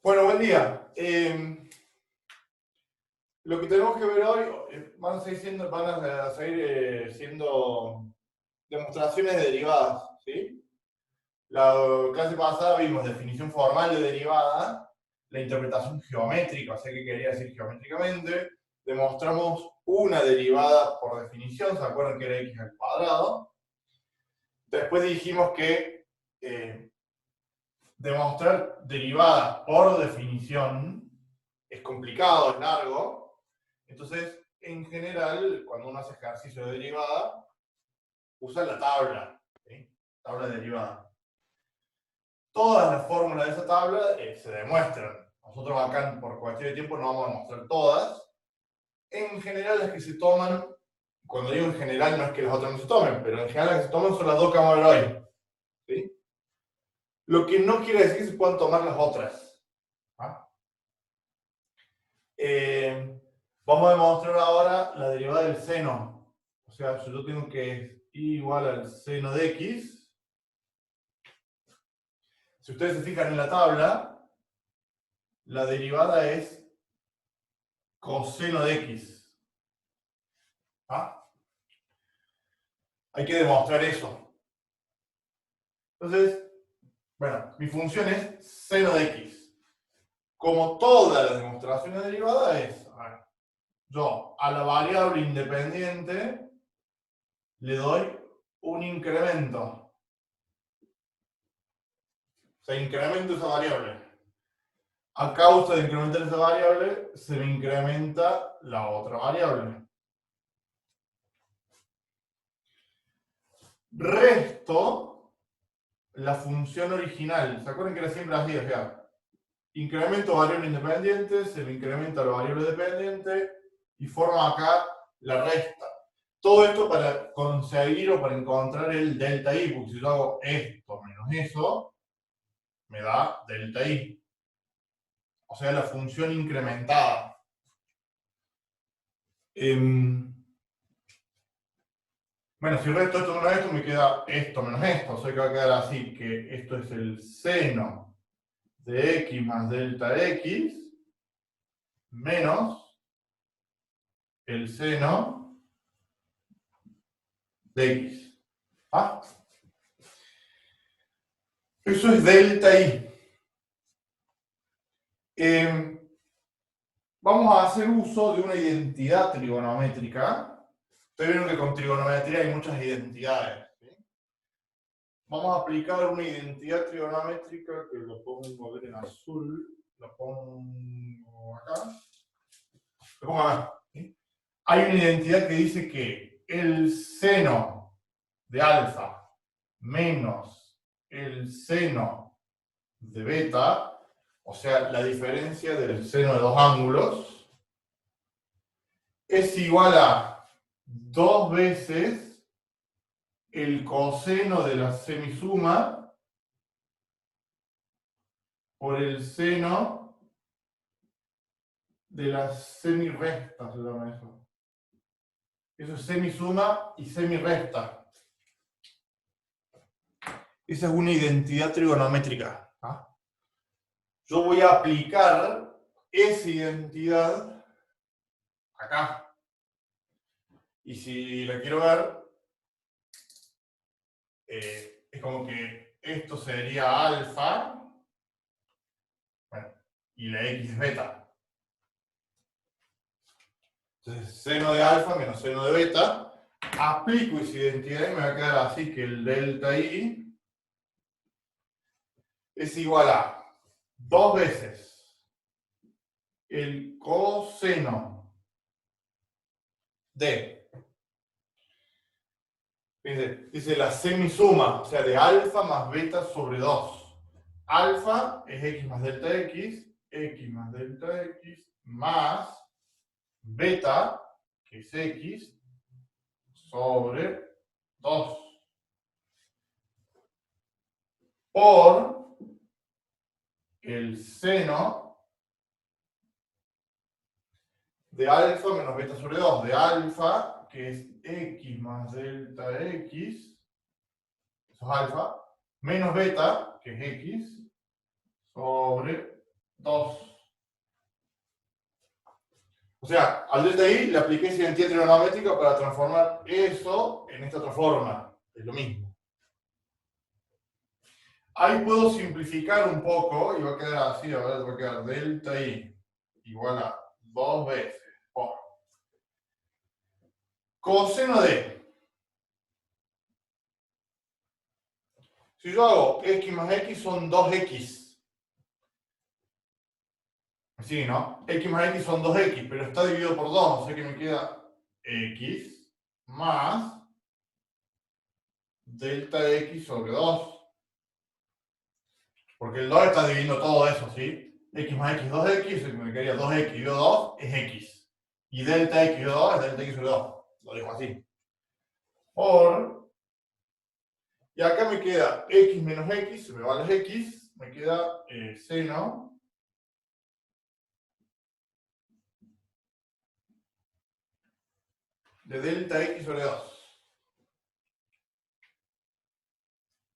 Bueno, buen día. Lo que tenemos que ver hoy van a seguir siendo demostraciones de derivadas, ¿sí? La clase pasada vimos definición formal de derivada, la interpretación geométrica, o sea, qué quería decir geométricamente. Demostramos una derivada por definición, ¿se acuerdan que era x al cuadrado? Después dijimos que demostrar derivadas por definición es complicado, es largo. Entonces, en general, cuando uno hace ejercicio de derivada, usa la tabla, ¿sí? Tabla de derivada. Todas las fórmulas de esa tabla se demuestran. Nosotros acá, por cuestión de tiempo, no vamos a demostrar todas. En general, las que se toman, cuando digo en general, no es que las otras no se tomen, pero en general las que se toman son las dos que vamos a ver hoy, ¿sí? Lo que no quiere decir que se puedan tomar las otras. ¿Ah? Vamos a demostrar ahora la derivada del seno. O sea, si yo tengo que y igual al seno de x. Si ustedes se fijan en la tabla, la derivada es coseno de x. ¿Ah? Hay que demostrar eso. Entonces, bueno, mi función es seno de x. Como todas las demostraciones de derivada es, yo a la variable independiente le doy un incremento. O sea, incremento esa variable. A causa de incrementar esa variable, se me incrementa la otra variable. Resto la función original. ¿Se acuerdan que era siempre así? O sea, incremento variable independiente, se me incrementa la variable dependiente y formo acá la resta. Todo esto para conseguir o para encontrar el delta i, porque si yo hago esto menos eso, me da delta i. O sea, la función incrementada. Bueno, si resto esto menos esto, me queda esto menos esto. O sea que va a quedar así, que esto es el seno de x más delta x menos el seno de x. ¿Ah? Eso es delta i. Vamos a hacer uso de una identidad trigonométrica. Ustedes vieron que con trigonometría hay muchas identidades. ¿Sí? Vamos a aplicar una identidad trigonométrica que lo pongo en azul. Lo pongo acá. Lo pongo acá. ¿Sí? Hay una identidad que dice que el seno de alfa menos el seno de beta, o sea, la diferencia del seno de dos ángulos, es igual a 2 veces el coseno de la semisuma por el seno de la semiresta, se llama eso. Eso es semisuma y semiresta. Esa es una identidad trigonométrica. ¿Ah? Yo voy a aplicar esa identidad acá. Y si la quiero ver, es como que esto sería alfa, bueno, y la x es beta. Entonces, seno de alfa menos seno de beta. Aplico esa identidad y me va a quedar así, que el delta i es igual a 2 veces el coseno de, dice la semisuma, o sea, de alfa más beta sobre 2. Alfa es x más delta x más delta x, más beta, que es x, sobre 2. Por el seno de alfa menos beta sobre 2. De alfa, que es x más delta x, eso es alfa, menos beta, que es x, sobre 2. O sea, al delta i le apliqué esa identidad trigonométrica para transformar eso en esta otra forma. Es lo mismo. Ahí puedo simplificar un poco y va a quedar así, a ver, va a quedar delta i igual a 2 veces por coseno de. Si yo hago x más x son 2x. Sí, ¿no? X más x son 2x, pero está dividido por 2, o sea que me queda x más delta x sobre 2. Porque el 2 está dividiendo todo eso, ¿sí? X más x, 2x, me quedaría 2x dividido 2 es x. Y delta x dividido 2 es delta x sobre 2. Lo dejo así. Por. Y acá me queda x menos x, se me va las x, me queda seno de delta x sobre 2.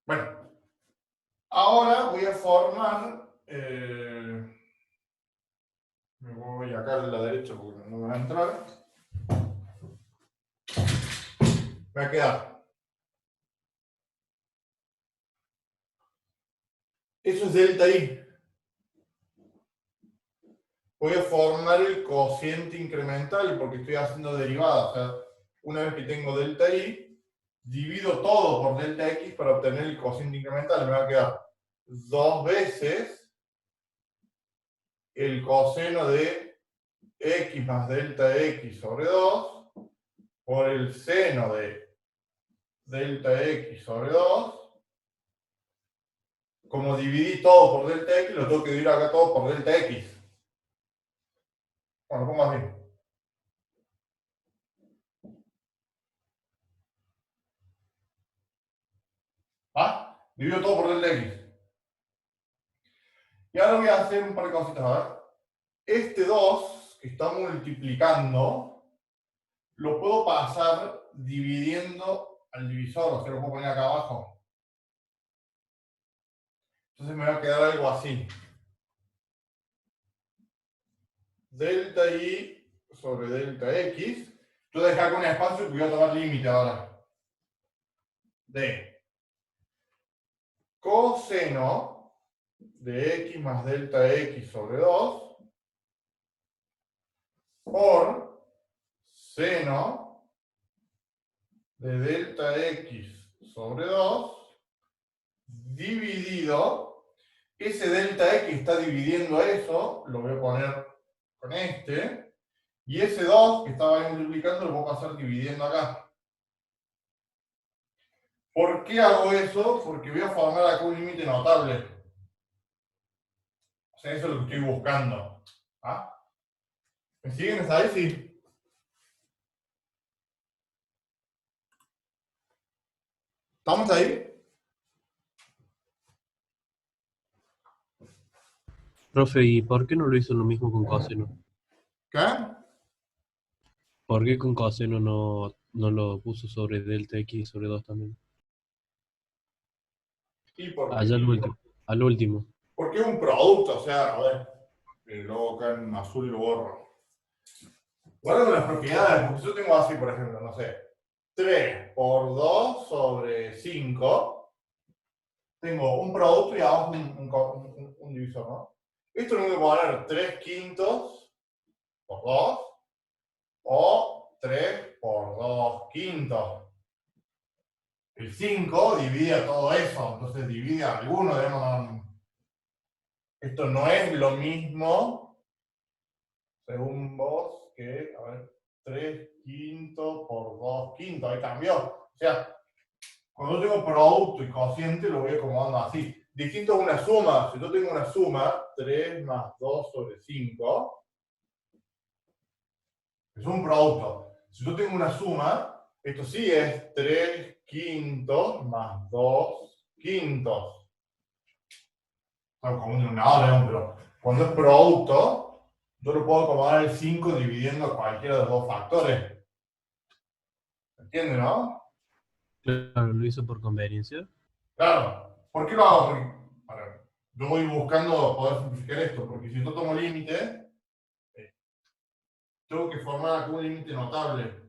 Bueno, ahora voy a formar. Me voy acá a la derecha porque no me va a entrar. Me va a quedar. Eso es delta i. Voy a formar el cociente incremental porque estoy haciendo derivada. O sea, una vez que tengo delta i, divido todo por delta x para obtener el cociente incremental. Me va a quedar 2 veces el coseno de x más delta x sobre 2 por el seno de delta x sobre 2. Como dividí todo por delta x, lo tengo que dividir acá todo por delta x. Bueno, pongo así. ¿Ah? Divido todo por delta x. Y ahora voy a hacer un par de cositas. A ver. Este 2 que está multiplicando, lo puedo pasar dividiendo al divisor, o sea, lo puedo poner acá abajo. Entonces me va a quedar algo así. Delta i sobre delta x. Yo voy a dejar con un espacio y voy a tomar límite ahora. De coseno de x más delta x sobre 2 por seno de delta x sobre 2 dividido, ese delta x está dividiendo eso, lo voy a poner con este, y ese 2 que estaba ahí multiplicando lo voy a pasar dividiendo acá. ¿Por qué hago eso? Porque voy a formar acá un límite notable. O sea, eso es lo que estoy buscando. ¿Ah? ¿Me siguen hasta ahí? Sí. ¿Estamos ahí? Profe, ¿y por qué no lo hizo lo mismo con coseno? ¿Qué? ¿Por qué con coseno no lo puso sobre delta x sobre 2 también? Y porque, Allá al último. porque es un producto, o sea, a ver, luego acá en azul lo borro. Guardo las propiedades, porque yo tengo así, por ejemplo, no sé, 3 por 2 sobre 5. Tengo un producto y abajo un divisor, ¿no? Esto lo voy a poner 3 quintos por 2 o 3 por 2 quintos. El 5 divide a todo eso, entonces divide a alguno, digamos. Esto no es lo mismo, según vos, que, a ver, 3 quintos por 2 quintos, ahí cambió. O sea, cuando yo tengo producto y cociente, lo voy acomodando así. Distinto a una suma. Si yo tengo una suma, 3 más 2 sobre 5, es un producto. Si yo tengo una suma, esto sí es 3 quintos más 2 quintos. Son como un denominador, pero cuando es producto, yo lo puedo acomodar el 5 dividiendo a cualquiera de los dos factores. ¿Entiendes, no? Claro, lo hizo por conveniencia. Claro. ¿Por qué lo hago? Porque, a ver, yo voy buscando poder simplificar esto, porque si yo tomo límite, tengo que formar acá un límite notable.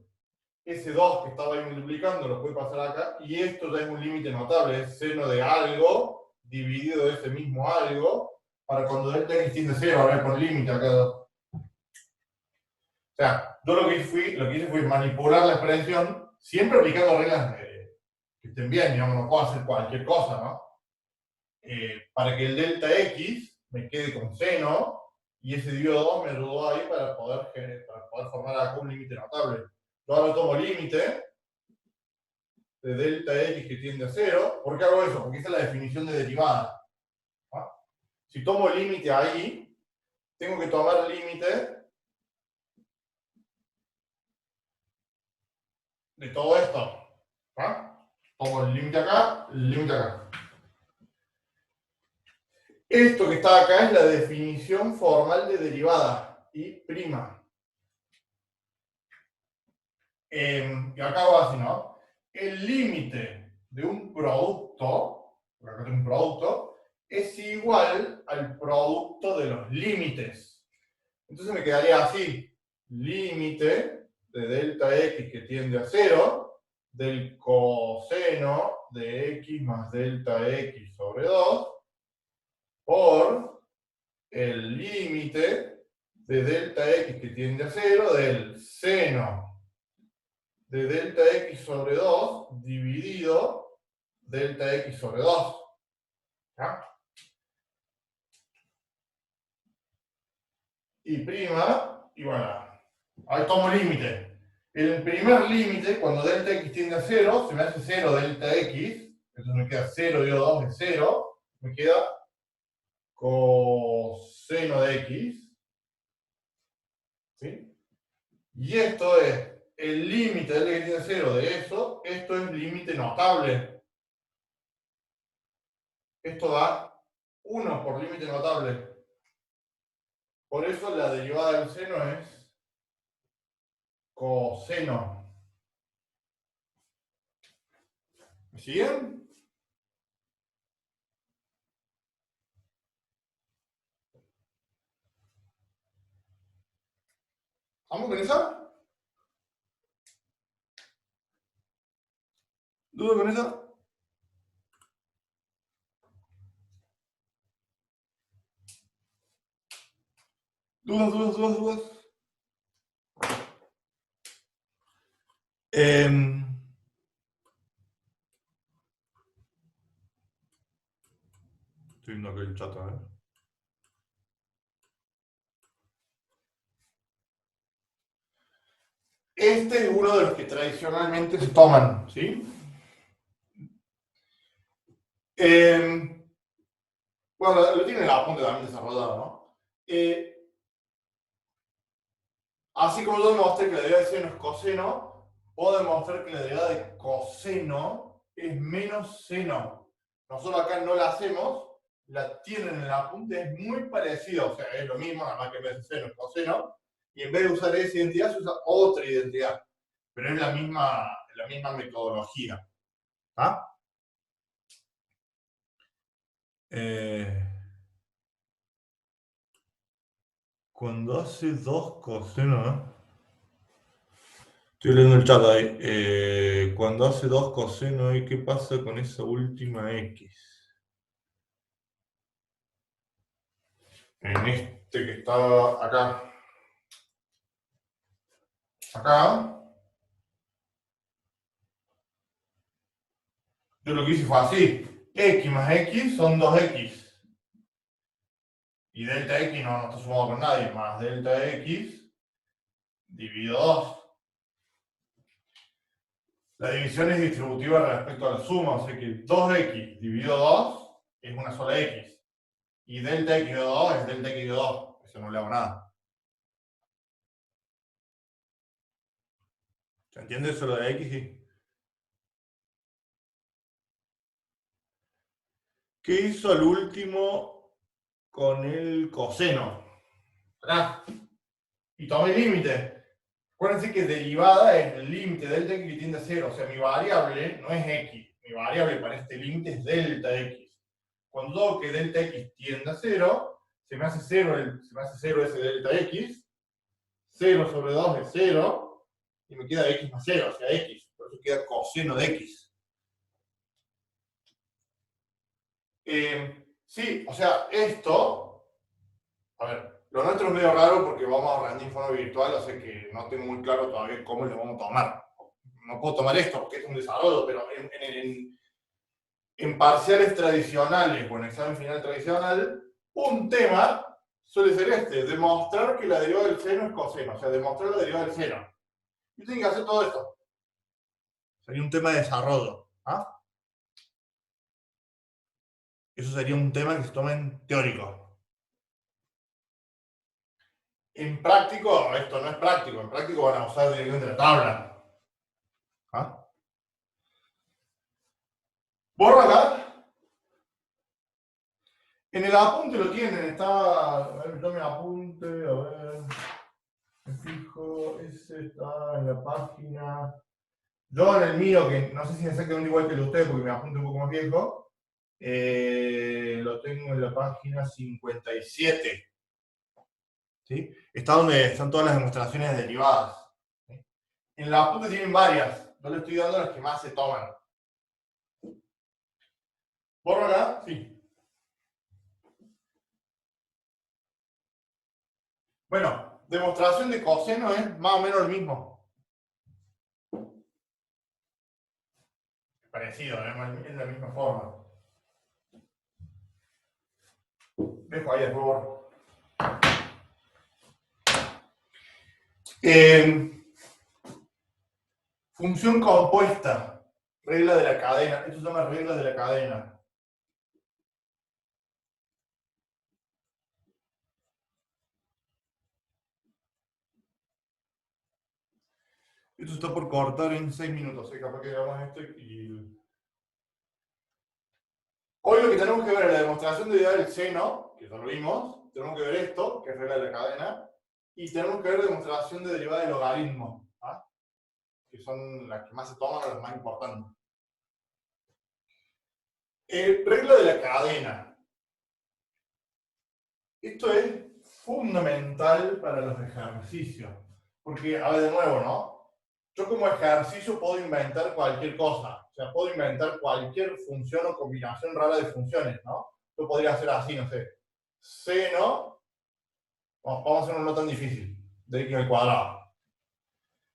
Ese 2 que estaba ahí multiplicando lo puede pasar acá, y esto ya es un límite notable, es seno de algo dividido de ese mismo algo, para cuando delta x tiende a 0, ahora por límite acá. O sea, yo lo que hice fue manipular la expresión, siempre aplicando reglas que estén bien, digamos, no puedo hacer cualquier cosa, ¿no? Para que el delta x me quede con seno, y ese dividido 2 me ayudó ahí para poder formar acá un límite notable. Yo ahora tomo límite de delta x que tiende a 0. ¿Por qué hago eso? Porque esa es la definición de derivada. ¿Ah? Si tomo límite ahí, tengo que tomar límite de todo esto. ¿Ah? Tomo el límite acá, el límite acá. Esto que está acá es la definición formal de derivada, y prima. Y acá va así, ¿no? El límite de un producto, por acá tengo un producto, es igual al producto de los límites. Entonces me quedaría así: límite de delta x que tiende a 0 del coseno de x más delta x sobre 2 por el límite de delta x que tiende a 0 del seno de delta x sobre 2 dividido delta x sobre 2. ¿Ya? Y prima, y bueno, ahí tomo límite. El primer límite, cuando delta x tiende a 0, se me hace 0 delta x, entonces me queda 0 dividido 2 de 0, me queda coseno de x. ¿Sí? Y esto es el límite del x tiende a 0 de eso, esto es límite notable. Esto da 1 por límite notable. Por eso la derivada del seno es coseno. ¿Me siguen? ¿Vamos con esa? ¿Duda con esa? ¿Dudas? Estoy viendo aquí el chat, a ver. Este es uno de los que tradicionalmente se toman, ¿sí? Bueno, lo tiene el apunte también desarrollado, ¿no? Así como yo demostré que la derivada de seno es coseno, puedo demostrar que la derivada de coseno es menos seno. Nosotros acá no la hacemos, la tienen en el apunte, es muy parecido, o sea, es lo mismo, nada más que en vez de seno es coseno, y en vez de usar esa identidad se usa otra identidad, pero es la misma metodología. ¿Ah? Cuando hace 2 cosenos, ¿no? Estoy leyendo el chat ahí. Cuando hace 2 cosenos, ¿qué pasa con esa última x? En este que está acá. Acá. Yo lo que hice fue así. X más x son 2x. Y delta x no está sumado con nadie. Más delta x dividido 2. La división es distributiva respecto a la suma. O sea que 2x dividido 2 es una sola x. Y delta x de 2 es delta x de 2. Eso no le hago nada. ¿Se entiende eso lo de x? Sí. ¿Qué hizo al último con el coseno? ¿Verdad? Y tomé el límite. Acuérdense que derivada es el límite delta x que tiende a 0. O sea, mi variable no es x. Mi variable para este límite es delta x. cuando digo que delta x tiende a 0, se me hace 0 ese delta x, 0 sobre 2 es 0, y me queda x más 0, o sea, x. Por eso queda coseno de x. Sí, o sea, esto, a ver, lo nuestro es medio raro porque vamos a rendir en forma virtual, o sea que no tengo muy claro todavía cómo lo vamos a tomar. No puedo tomar esto porque es un desarrollo, pero en parciales tradicionales o en examen final tradicional, un tema suele ser este, demostrar que la derivada del seno es coseno, o sea, demostrar la derivada del seno. Y tienen que hacer todo esto. Sería un tema de desarrollo. ¿Ah? Eso sería un tema que se toma en teórico. En práctico, esto no es práctico. En práctico van a usar directamente la tabla. ¿Ah? Borro acá. En el apunte lo tienen. Está. A ver, yo me apunte. A ver. Me fijo. Ese está en la página. Yo en el mío, que no sé si es exactamente igual que el de ustedes, porque me apunte un poco más viejo, lo tengo en la página 57. ¿Sí? Está donde están todas las demostraciones derivadas. ¿Sí? En la apunte tienen varias. Yo le estoy dando las que más se toman. ¿Borro acá? Sí. Bueno, demostración de coseno es más o menos lo mismo. Parecido, es la misma forma. Dejo ahí, por favor. Función compuesta. Regla de la cadena. Esto se llama regla de la cadena. Esto está por cortar en 6 minutos. Capaz que hagamos esto y... Hoy lo que tenemos que ver es la demostración de derivada del seno, que ya lo vimos. Tenemos que ver esto, que es regla de la cadena. Y tenemos que ver la demostración de derivada del logaritmo, ¿ah? Que son las que más se toman o las más importantes. Regla de la cadena. Esto es fundamental para los ejercicios. Porque, a ver, de nuevo, ¿no? Yo como ejercicio puedo inventar cualquier cosa. O sea, puedo inventar cualquier función o combinación rara de funciones, ¿no? Yo podría hacer así, no sé. Seno, vamos a hacer uno no tan difícil, de x al cuadrado.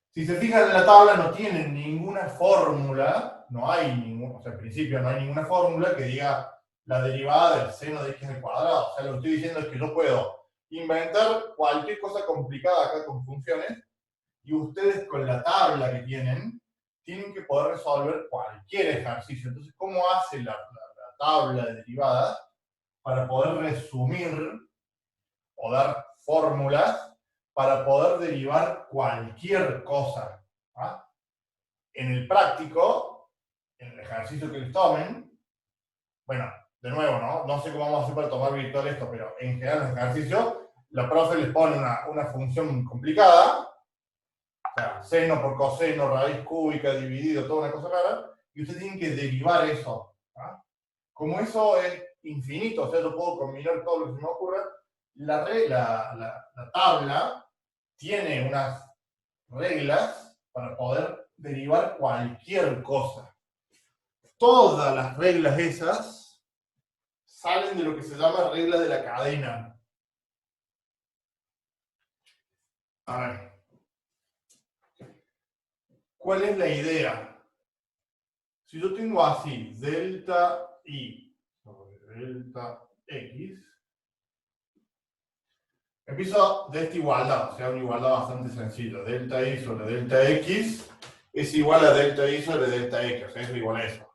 Si se fijan en la tabla no tienen ninguna fórmula, no hay ninguna, o sea, en principio no hay ninguna fórmula que diga la derivada del seno de x al cuadrado. O sea, lo que estoy diciendo es que yo puedo inventar cualquier cosa complicada acá con funciones y ustedes con la tabla que tienen que poder resolver cualquier ejercicio. Entonces, ¿cómo hace la tabla de derivadas para poder resumir o dar fórmulas para poder derivar cualquier cosa? ¿Ah? En el práctico, en el ejercicio que les tomen, bueno, de nuevo, ¿no? No sé cómo vamos a hacer para tomar virtual esto, pero en general en el ejercicio, la profe les pone una función complicada, o sea, seno por coseno, raíz cúbica, dividido, toda una cosa rara, y ustedes tienen que derivar eso. ¿Ah? Como eso es infinito, o sea, yo puedo combinar todo lo que se me ocurra, la tabla tiene unas reglas para poder derivar cualquier cosa. Todas las reglas esas salen de lo que se llama regla de la cadena. A ver. ¿Cuál es la idea? Si yo tengo así, delta I sobre delta X, empiezo de esta igualdad, o sea, una igualdad bastante sencilla. Delta I sobre delta X es igual a delta I sobre delta X, o sea, es igual a eso.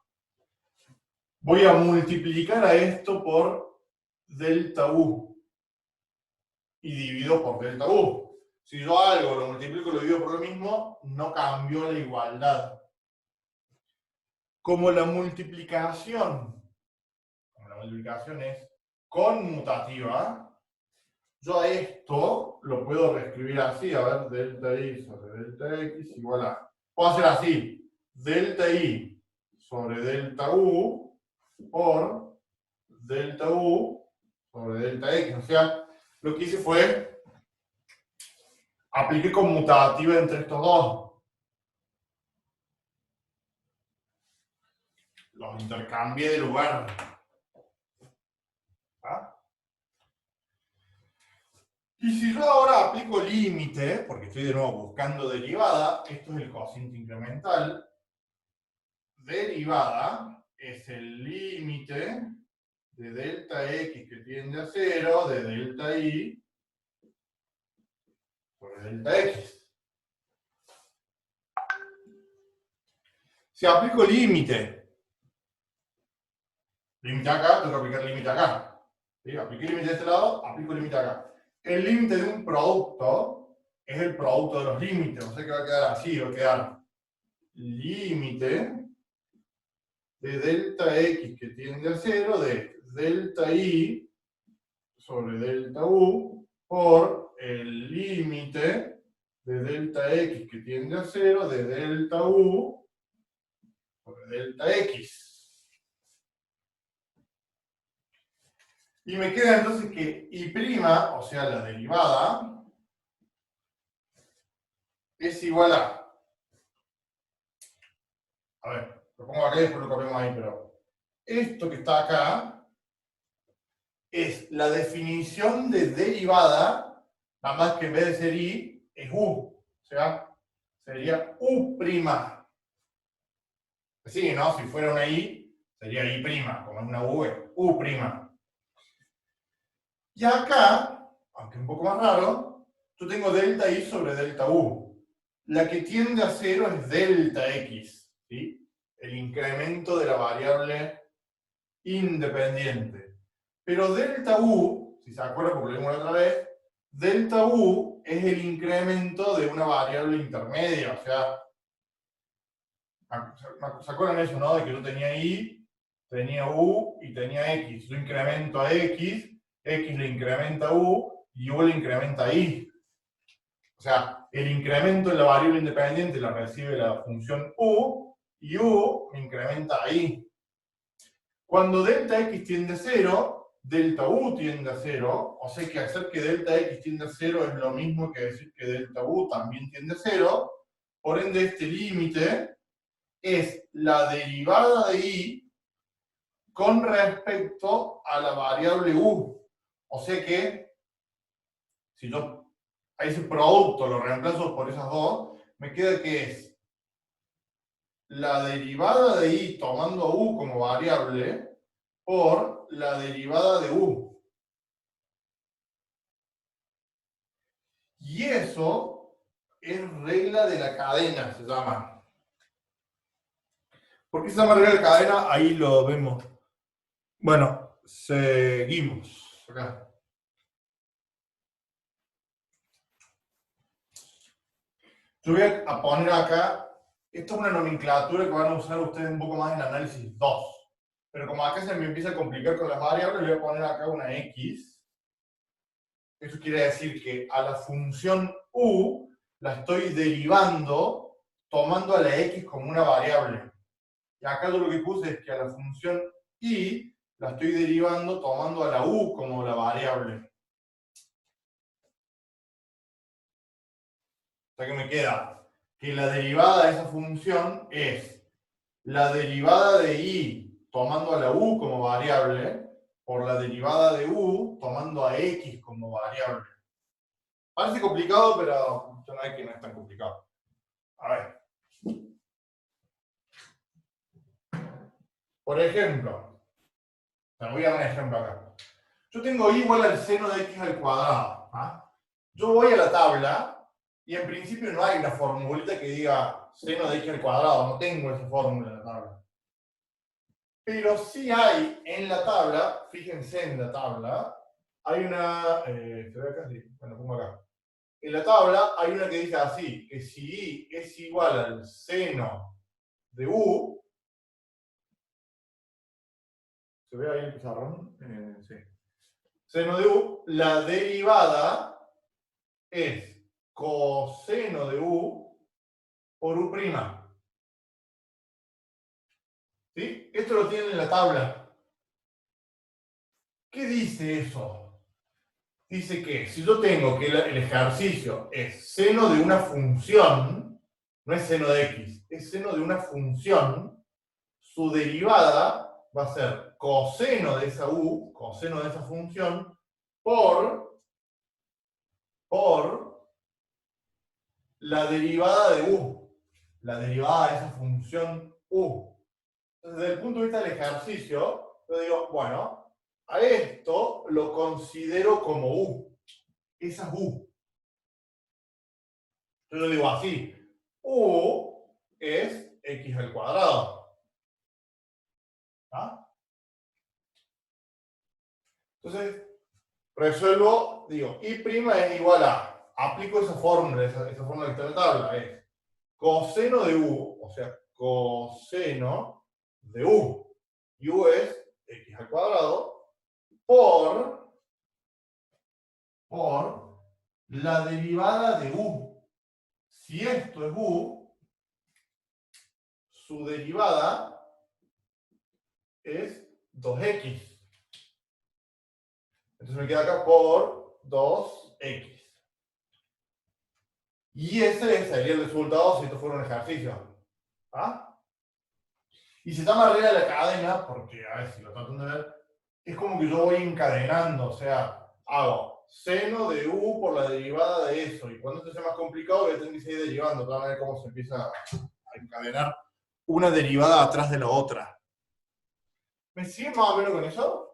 Voy a multiplicar a esto por delta U y divido por delta U. Si yo algo lo multiplico y lo divido por lo mismo, no cambió la igualdad. Como la multiplicación es conmutativa, yo a esto lo puedo reescribir así, a ver, delta I sobre delta X igual a... Puedo hacer así, delta I sobre delta U por delta U sobre delta X. O sea, lo que hice fue, apliqué conmutativa entre estos dos. Los intercambié de lugar. ¿Ah? Y si yo ahora aplico límite, porque estoy de nuevo buscando derivada, esto es el cociente incremental, derivada es el límite de delta X que tiende a 0 de delta Y sobre delta X. Si aplico límite acá, tengo que aplicar límite acá. ¿Sí? Apliqué límite de este lado, aplico límite acá. El límite de un producto es el producto de los límites, o sea que va a quedar así, va a quedar límite de delta X que tiende a 0 de delta Y sobre delta U por el límite de delta X que tiende a 0 de delta U sobre delta X. Y me queda entonces que Y', o sea, la derivada, es igual a ver, lo pongo acá y después lo cambiamos ahí, pero esto que está acá es la definición de derivada, nada más que en vez de ser Y, es U. O sea, sería U'. Sí, ¿no? Si fuera una Y, sería Y', como es una U, es U'. Y acá, aunque un poco más raro, yo tengo delta Y sobre delta U. La que tiende a 0 es delta X, ¿sí? El incremento de la variable independiente. Pero delta U, si se acuerdan porque lo vimos la otra vez, delta U es el incremento de una variable intermedia. O sea, ¿se acuerdan eso, no? De que yo tenía Y, tenía U y tenía X. Yo incremento a X, X le incrementa a U y U le incrementa a Y. O sea, el incremento en la variable independiente la recibe la función U y U me incrementa a Y. Cuando delta X tiende a 0, delta U tiende a 0, o sea que hacer que delta X tiende a 0 es lo mismo que decir que delta U también tiende a 0, por ende este límite es la derivada de Y con respecto a la variable U. O sea que, si yo a ese producto lo reemplazo por esas dos, me queda que es la derivada de Y tomando a U como variable por la derivada de U. Y eso es regla de la cadena, se llama. ¿Por qué se llama regla de la cadena? Ahí lo vemos. Bueno, seguimos. Acá. Yo voy a poner acá, esto es una nomenclatura que van a usar ustedes un poco más en análisis 2. Pero como acá se me empieza a complicar con las variables, voy a poner acá una X. Eso quiere decir que a la función U la estoy derivando tomando a la X como una variable. Y acá yo lo que puse es que a la función Y la estoy derivando tomando a la U como la variable. O sea que me queda que la derivada de esa función es la derivada de Y tomando a la U como variable por la derivada de U tomando a X como variable. Parece complicado, pero no es que no es tan complicado. A ver. Por ejemplo, te voy a dar un ejemplo acá. Yo tengo Y igual al seno de X al cuadrado. ¿Ah? Yo voy a la tabla y en principio no hay una formulita que diga seno de X al cuadrado. No tengo esa fórmula en la tabla. Pero sí hay en la tabla, fíjense en la tabla, hay una, ¿se ve acá? Sí, bueno, pongo acá. En la tabla hay una que dice así, que si Y es igual al seno de U, ¿se ve ahí el pizarrón? Sí. Seno de U, la derivada es coseno de U por U'. ¿Sí? Esto lo tienen en la tabla. ¿Qué dice eso? Dice que si yo tengo que el ejercicio es seno de una función, no es seno de x, es seno de una función, su derivada va a ser coseno de esa u, coseno de esa función, por la derivada de u, la derivada de esa función u. Entonces, desde el punto de vista del ejercicio, yo digo, bueno, a esto lo considero como u. Esa es u. Yo lo digo así. U es x al cuadrado. ¿Ah? Entonces, resuelvo, digo, y' es igual a, aplico esa fórmula que está en la tabla, es coseno de u, o sea, coseno de u. Y u es x al cuadrado por la derivada de u. Si esto es u, su derivada es 2x. Entonces me queda acá por 2x. Y ese sería el resultado si esto fuera un ejercicio. ¿Ah? Y se llama regla de la cadena porque, a ver si lo tratan de ver, es como que yo voy encadenando, o sea, hago seno de u por la derivada de eso. Y cuando esto sea más complicado, voy a tener que seguir derivando para ver cómo se empieza a encadenar una derivada atrás de la otra. ¿Me siguen más o menos con eso?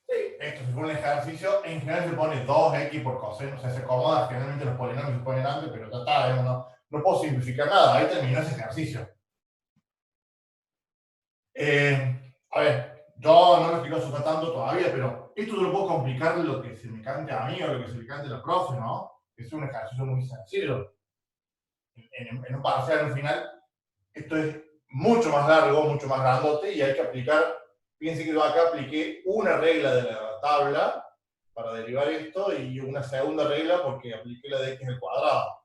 Sí. Esto se pone un ejercicio, en general se pone 2x por coseno, o sea, se acomoda, generalmente los polinomios se ponen antes, pero ya está, no puedo simplificar nada, ahí terminó ese ejercicio. A ver, yo no lo estoy consultando todavía, pero esto yo lo puedo complicar lo que se me cante a mí o lo que se le cante a la profe, ¿no? Es un ejercicio muy sencillo. En un parcial, en un final, esto es mucho más largo, mucho más grandote y hay que aplicar, fíjense que yo acá apliqué una regla de la tabla para derivar esto y una segunda regla porque apliqué la de x al cuadrado.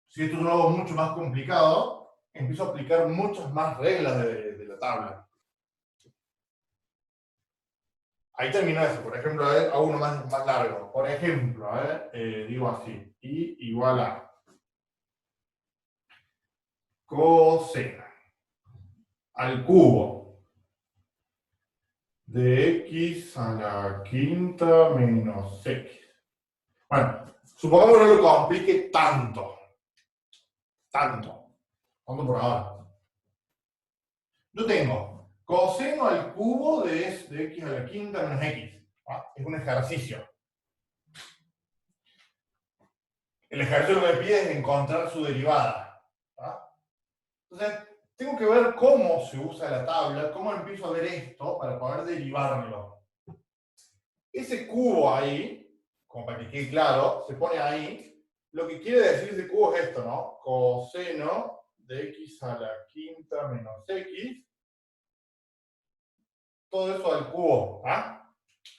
Si esto lo hago mucho más complicado, empiezo a aplicar muchas más reglas de la tabla. Ahí terminó eso. Por ejemplo, a ver, hago uno más largo. Por ejemplo, a ver, digo así. Y igual a coseno al cubo de x a la quinta menos x. Bueno, supongamos que no lo complique tanto. Tanto por ahora. Yo tengo coseno al cubo de x a la quinta menos x. ¿Ah? Es un ejercicio. El ejercicio lo que me pide es encontrar su derivada. ¿Ah? Entonces, tengo que ver cómo se usa la tabla, cómo empiezo a ver esto para poder derivarlo. Ese cubo ahí, como para que quede claro, se pone ahí. Lo que quiere decir ese cubo es esto, ¿no? Coseno de x a la quinta menos x. Todo eso al cubo. ¿Ah?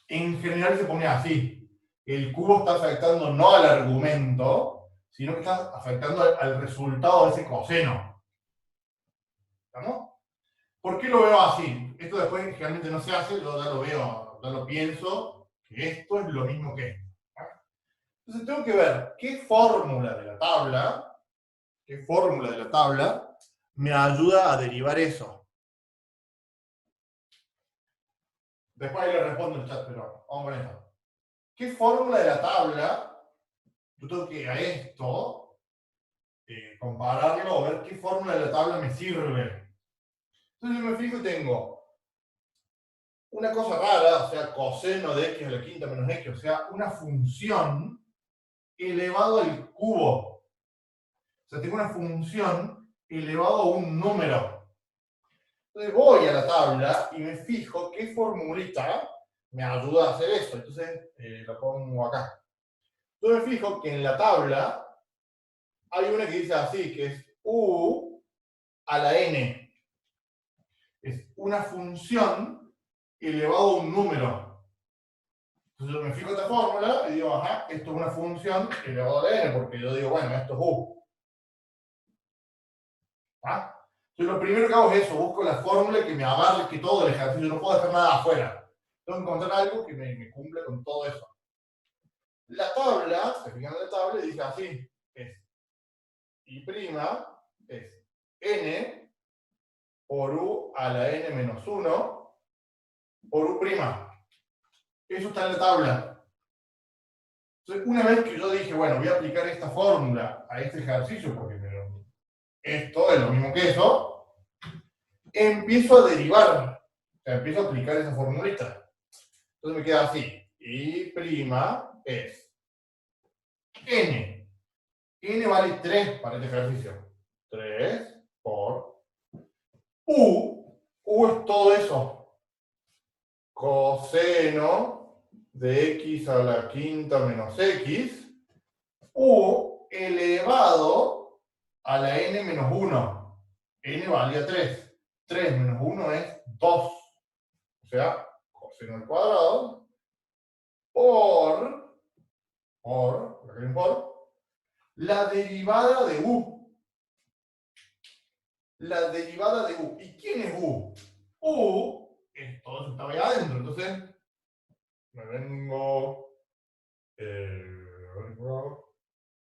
En general se pone así. El cubo está afectando no al argumento, sino que está afectando al resultado de ese coseno. ¿Estamos? ¿Por qué lo veo así? Esto después generalmente no se hace, yo ya lo veo, ya lo pienso, que esto es lo mismo que esto. Entonces tengo que ver qué fórmula de la tabla me ayuda a derivar eso. Después ahí le respondo en el chat, pero vamos con esto. ¿Qué fórmula de la tabla? Yo tengo que a esto compararlo o ver qué fórmula de la tabla me sirve. Entonces yo me fijo y tengo una cosa rara, o sea, coseno de x a la quinta menos x, o sea, una función elevado al cubo. O sea, tengo una función elevado a un número. Entonces voy a la tabla y me fijo qué formulita me ayuda a hacer eso. Entonces lo pongo acá. Entonces me fijo que en la tabla hay una que dice así, que es u a la n. Es una función elevado a un número. Entonces yo me fijo esta fórmula y digo, ajá, esto es una función elevado a la n, porque yo digo, bueno, esto es u. ¿Ah? Entonces lo primero que hago es eso, busco la fórmula que me abarque todo el ejercicio, no puedo dejar nada afuera. Tengo que encontrar algo que me cumpla con todo eso. La tabla, se fijan en la tabla y dice así, es y' es n por u a la n menos 1 por u'. Eso está en la tabla. Entonces, una vez que yo dije, bueno, voy a aplicar esta fórmula a este ejercicio, porque esto es lo mismo que eso, empiezo a derivar, o sea, empiezo a aplicar esa formulita. Entonces me queda así, y' es n. N vale 3 para este ejercicio. 3 por u. U es todo eso. Coseno de x a la quinta menos x. U elevado a la n menos 1. N valía 3. 3 menos 1 es 2. O sea, coseno al cuadrado por la derivada de u. La derivada de u. ¿Y quién es u? U es todo eso que estaba ahí adentro. Entonces, me vengo.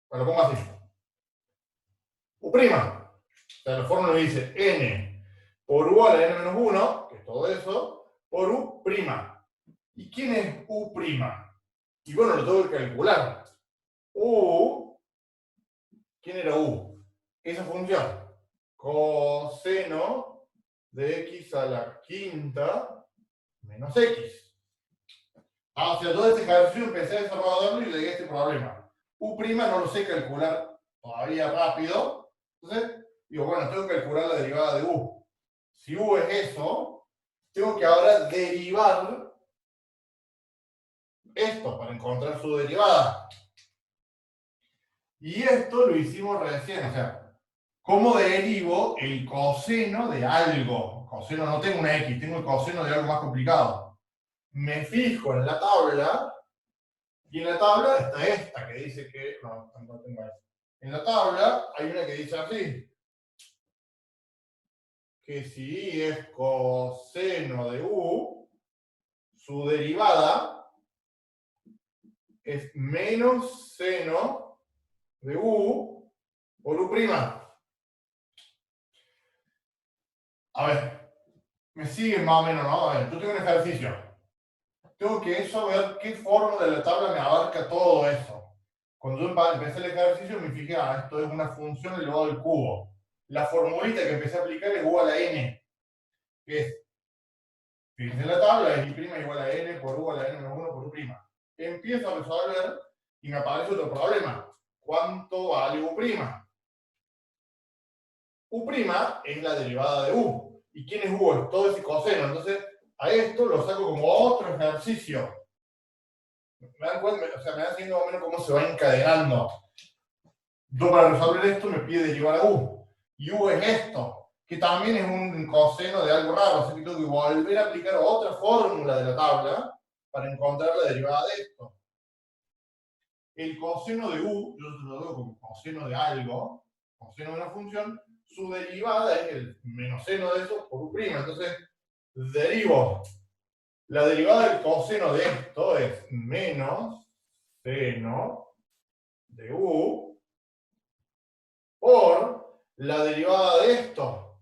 Bueno, pongo así. U'. O sea, la fórmula me dice n por u a la n menos 1, que es todo eso, por u'. ¿Y quién es u'? Y bueno, lo tengo que calcular. U. ¿Quién era u? Esa función. Coseno de x a la quinta menos x. O sea, todo este ejercicio empecé a desarrollarlo y llegué a este problema. U' no lo sé calcular todavía rápido. Entonces, digo, bueno, tengo que calcular la derivada de u. Si u es eso, tengo que ahora derivar esto para encontrar su derivada. Y esto lo hicimos recién, o sea, ¿cómo derivo el coseno de algo? Coseno, no tengo una x, tengo el coseno de algo más complicado. Me fijo en la tabla, y en la tabla está esta que dice que. No tengo esta. En la tabla hay una que dice así: que si y es coseno de u, su derivada es menos seno de u por u'. A ver, me siguen más o menos, ¿no? A ver, yo tengo un ejercicio. Tengo que saber qué fórmula de la tabla me abarca todo eso. Cuando yo empecé el ejercicio me fijé, esto es una función elevado al cubo. La formulita que empecé a aplicar es u a la n, que es, fíjense en la tabla, es i' igual a n por u a la n menos 1 por u'. Empiezo a resolver y me aparece otro problema. ¿Cuánto vale u'? U' es la derivada de u. ¿Y quién es u? Es todo ese coseno. Entonces, a esto lo saco como otro ejercicio. ¿Me dan cuenta? O sea, me dan siguiendo más o menos cómo se va encadenando. Yo para resolver esto me pide derivar a u. Y u es esto, que también es un coseno de algo raro. Así que tengo que volver a aplicar otra fórmula de la tabla para encontrar la derivada de esto. El coseno de u, yo lo veo como coseno de algo, coseno de una función, su derivada es el menos seno de eso por u'. Entonces, derivo. La derivada del coseno de esto es menos seno de u por la derivada de esto,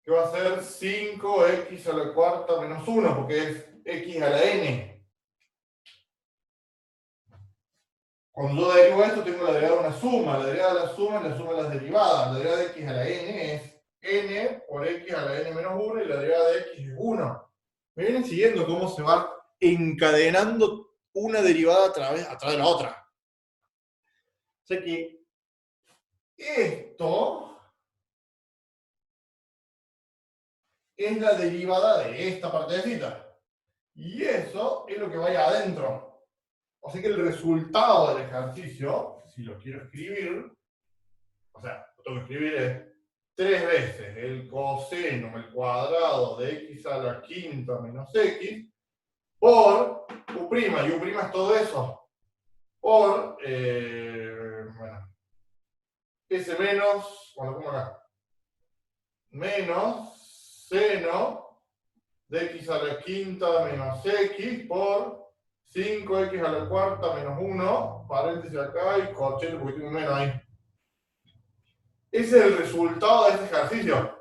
que va a ser 5x a la cuarta menos 1, porque es x a la n. Cuando yo derivo esto, tengo la derivada de una suma. La derivada de la suma es la suma de las derivadas. La derivada de x a la n es n por x a la n menos 1 y la derivada de x es 1. ¿Me vienen siguiendo cómo se va encadenando una derivada a través de la otra? O sea que esto es la derivada de esta partecita. Y eso es lo que vaya adentro. O sea que el resultado del ejercicio, si lo quiero escribir, o sea, lo tengo que escribir es 3 veces el coseno al cuadrado de x a la quinta menos x por U', y U' es todo eso, por, bueno, S menos, bueno, ¿cómo acá? Menos seno de x a la quinta menos x por 5x a la cuarta menos 1, paréntesis acá y corchete porque tengo un menos ahí. Ese es el resultado de este ejercicio.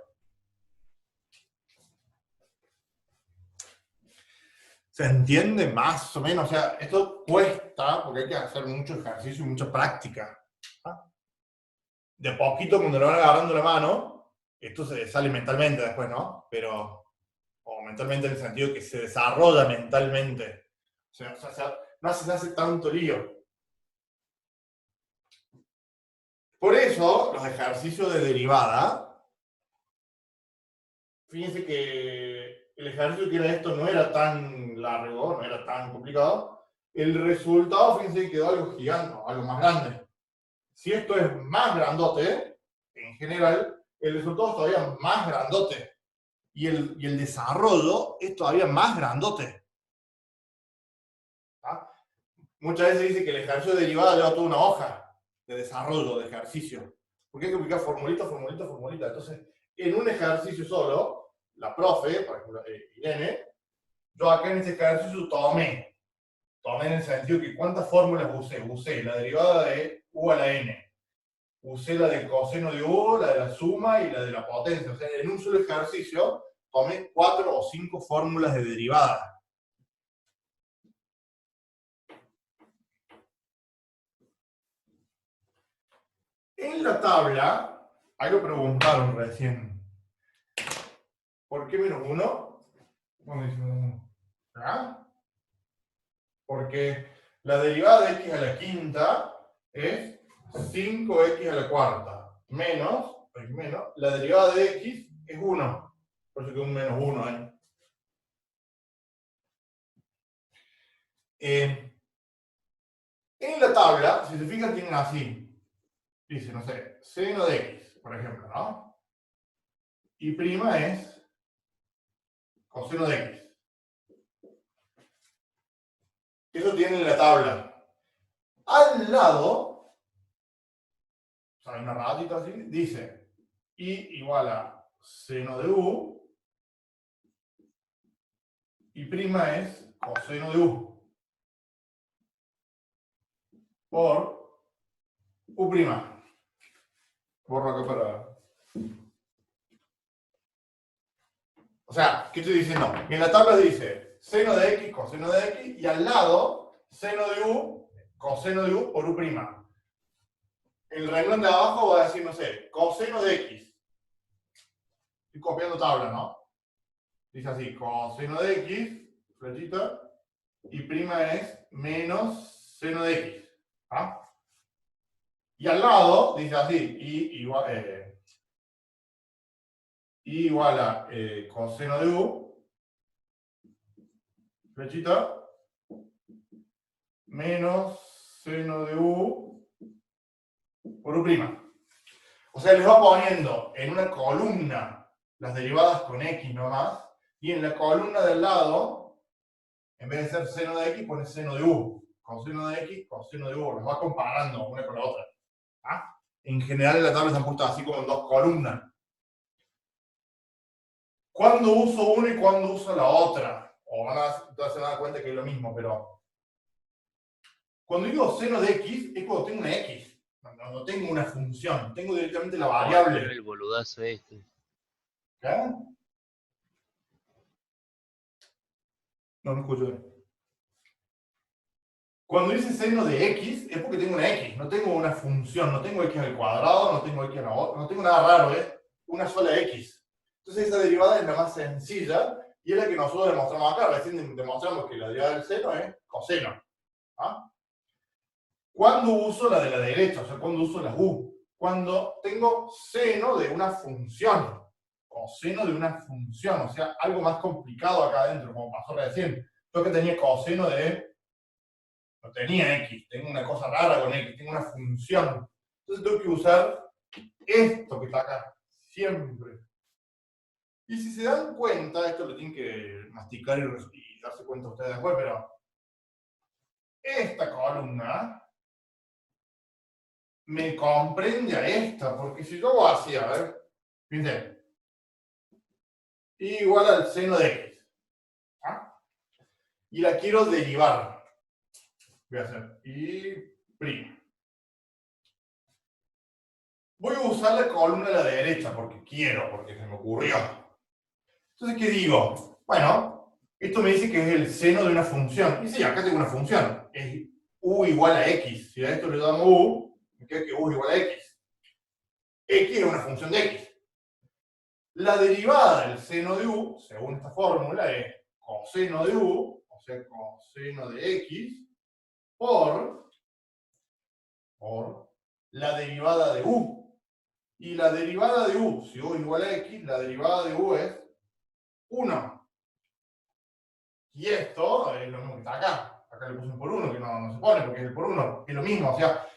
¿Se entiende más o menos? O sea, esto cuesta porque hay que hacer mucho ejercicio y mucha práctica. ¿Ah? De poquito, cuando le van agarrando la mano, esto se sale mentalmente después, ¿no? Pero, o mentalmente en el sentido que se desarrolla mentalmente. O sea, no se hace tanto lío. Por eso, los ejercicios de derivada, fíjense que el ejercicio que era esto no era tan largo, no era tan complicado. El resultado, fíjense, quedó algo gigante, algo más grande. Si esto es más grandote, en general, el resultado es todavía más grandote. Y el desarrollo es todavía más grandote. ¿Ah? Muchas veces dice que el ejercicio de derivada lleva toda una hoja de desarrollo, de ejercicio. Porque hay que aplicar formulita, formulita, formulita. Entonces, en un ejercicio solo, la profe, por ejemplo, Irene, yo acá en este ejercicio tomé en el sentido que cuántas fórmulas usé. Usé la derivada de u a la n. Usé la del coseno de u, la de la suma y la de la potencia. O sea, en un solo ejercicio tomé 4 o 5 fórmulas de derivada. En la tabla, ahí lo preguntaron recién. ¿Por qué menos 1? ¿Dónde dice menos 1? ¿Ah? Porque la derivada de x a la quinta es 5x a la cuarta. Menos, la derivada de x es 1. Por eso que un menos 1 ahí. En la tabla, si se fijan, tienen así. Dice, no sé, seno de x, por ejemplo, ¿no? Y prima es coseno de x. Eso tiene en la tabla. Al lado, o sea, hay una ratita así, dice y igual a seno de u, y prima es coseno de u, por u prima. Borro acá para... O sea, ¿qué estoy diciendo? En la tabla dice seno de x, coseno de x, y al lado, seno de u, coseno de u por u prima. El renglón de abajo va a decir, no sé, coseno de x. Estoy copiando tabla, ¿no? Dice así, coseno de x, flechita, y prima es menos seno de x. ¿Ah? Y al lado dice así, y igual a coseno de u, flechita, menos seno de u por u prima. O sea, les va poniendo en una columna las derivadas con x nomás, y en la columna del lado, en vez de ser seno de x, pone seno de u. Coseno de x, coseno de u. Los va comparando una con la otra. ¿Ah? En general en la tabla están puestas así como en dos columnas. ¿Cuándo uso una y cuándo uso la otra? O van a se dar cuenta que es lo mismo, pero... Cuando digo seno de x, es cuando tengo una x. No tengo una función, tengo directamente la variable. El boludazo este. ¿Qué? No escucho. Cuando dice seno de x, es porque tengo una x, no tengo una función, no tengo x al cuadrado, no tengo x a la otra, no tengo nada raro, es una sola x. Entonces esa derivada es la más sencilla y es la que nosotros demostramos acá. Recién demostramos que la derivada del seno es coseno. ¿Ah? ¿Cuándo uso la de la derecha? O sea, ¿cuándo uso la u? Cuando tengo seno de una función, coseno de una función, o sea, algo más complicado acá adentro, como pasó recién. Yo que tenía coseno de... No tenía x, tengo una cosa rara con x, tengo una función. Entonces tengo que usar esto que está acá, siempre. Y si se dan cuenta, esto lo tienen que masticar y darse cuenta ustedes después, pero esta columna me comprende a esta, porque si yo hago así, a ver, fíjense, y igual al seno de x, ¿ah? Y la quiero derivar, voy a hacer y prima. Voy a usar la columna de la derecha porque quiero, porque se me ocurrió. Entonces, ¿qué digo? Bueno, esto me dice que es el seno de una función. Y sí, acá tengo una función. Es u igual a x. Si a esto le damos u, me queda que u es igual a x. X es una función de x. La derivada del seno de u, según esta fórmula, es coseno de u, o sea, coseno de x, por la derivada de u. Y la derivada de u, si u es igual a x, la derivada de u es 1. Y esto es lo mismo que está acá. Acá le puse un por 1, que no se pone porque es el por 1. Es lo mismo, o sea,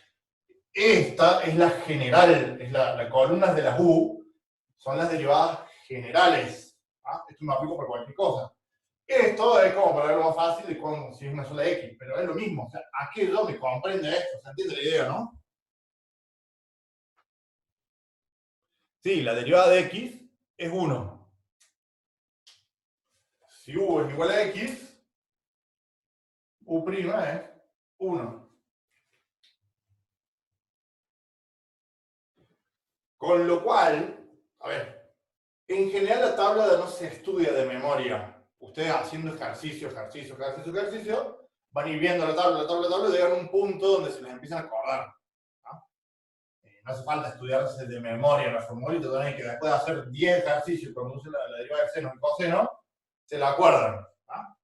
esta es la general, es la columna de las u, son las derivadas generales. ¿Ah? Esto me aplico para cualquier cosa. Esto es como para verlo más fácil de cómo, si es una sola x, pero es lo mismo. O sea, aquello me comprende esto, ¿se entiende la idea, no? Sí, la derivada de x es 1. Si u es igual a x, u' es 1. Con lo cual, a ver, en general la tabla no se estudia de memoria. Ustedes haciendo ejercicio, van a ir viendo la tabla, y llegan a un punto donde se les empiezan a acordar. ¿No? No hace falta estudiarse de memoria la formulita, también que después de hacer 10 ejercicios cuando use la derivada del seno y coseno, se la acuerdan. ¿No?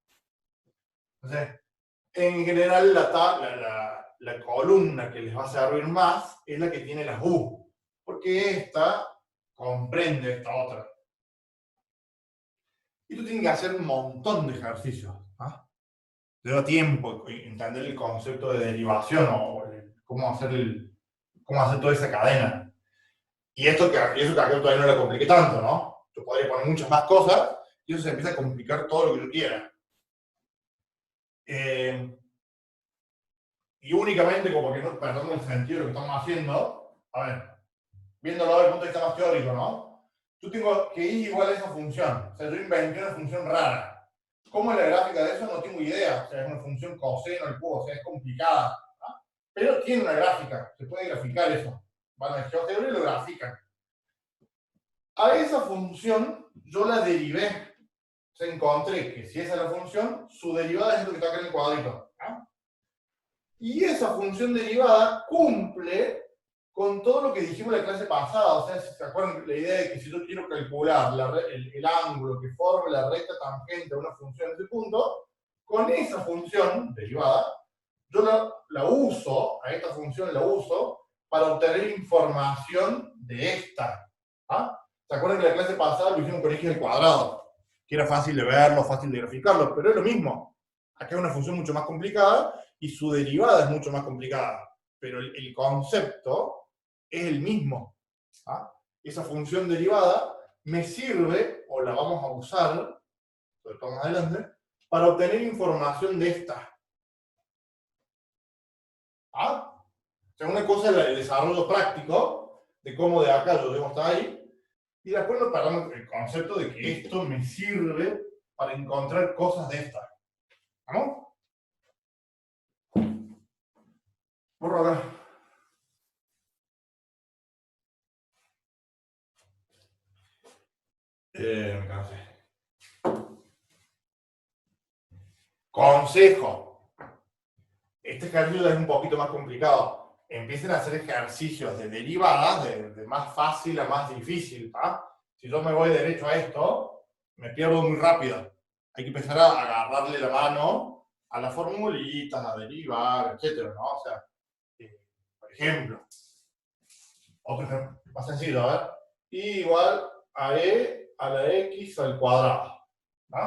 Entonces, en general la columna que les va a servir más es la que tiene las U, porque esta comprende esta otra. Y tú tienes que hacer un montón de ejercicios. ¿Ah? Te da tiempo entender el concepto de derivación o cómo hacer toda esa cadena. Y eso que acá todavía no le compliqué tanto, ¿no? Yo podría poner muchas más cosas y eso se empieza a complicar todo lo que yo quiera. Y únicamente como que no perdamos el sentido de lo que estamos haciendo, a ver, viéndolo desde el punto de vista más teórico, ¿no? Yo tengo que ir igual a esa función. O sea, yo inventé una función rara. ¿Cómo es la gráfica de eso? No tengo idea. O sea, es una función coseno al cubo, o sea, es complicada. ¿No? Pero tiene una gráfica. Se puede graficar eso. Van al GeoGebra y lo grafican. A esa función yo la derivé. O sea, encontré que si esa es la función, su derivada es lo que está acá en el cuadrito. ¿No? Y esa función derivada cumple con todo lo que dijimos en la clase pasada. O sea, si se acuerdan la idea de que si yo quiero calcular el ángulo que forma la recta tangente a una función de ese punto, con esa función derivada, yo la uso, a esta función la uso, para obtener información de esta. ¿Ah? ¿Se acuerdan que la clase pasada lo hicimos con x al cuadrado? Que era fácil de verlo, fácil de graficarlo, pero es lo mismo. Acá es una función mucho más complicada y su derivada es mucho más complicada. Pero el concepto es el mismo. ¿Ah? Esa función derivada me sirve, o la vamos a usar, sobre todo más adelante, para obtener información de esta. ¿Ah? O sea, una cosa es el desarrollo práctico, de cómo de acá yo debo estar ahí, y después nos paramos el concepto de que esto me sirve para encontrar cosas de esta. ¿Vamos? Borro acá. Me cansé. Consejo. Este ejercicio es un poquito más complicado. Empiecen a hacer ejercicios de derivadas, de más fácil a más difícil. ¿Ah? Si yo me voy derecho a esto, me pierdo muy rápido. Hay que empezar a agarrarle la mano a las formulitas, a derivar, etc. ¿No? O sea, por ejemplo, otro ejemplo más sencillo, a ver. Y igual a e a la x al cuadrado. ¿No?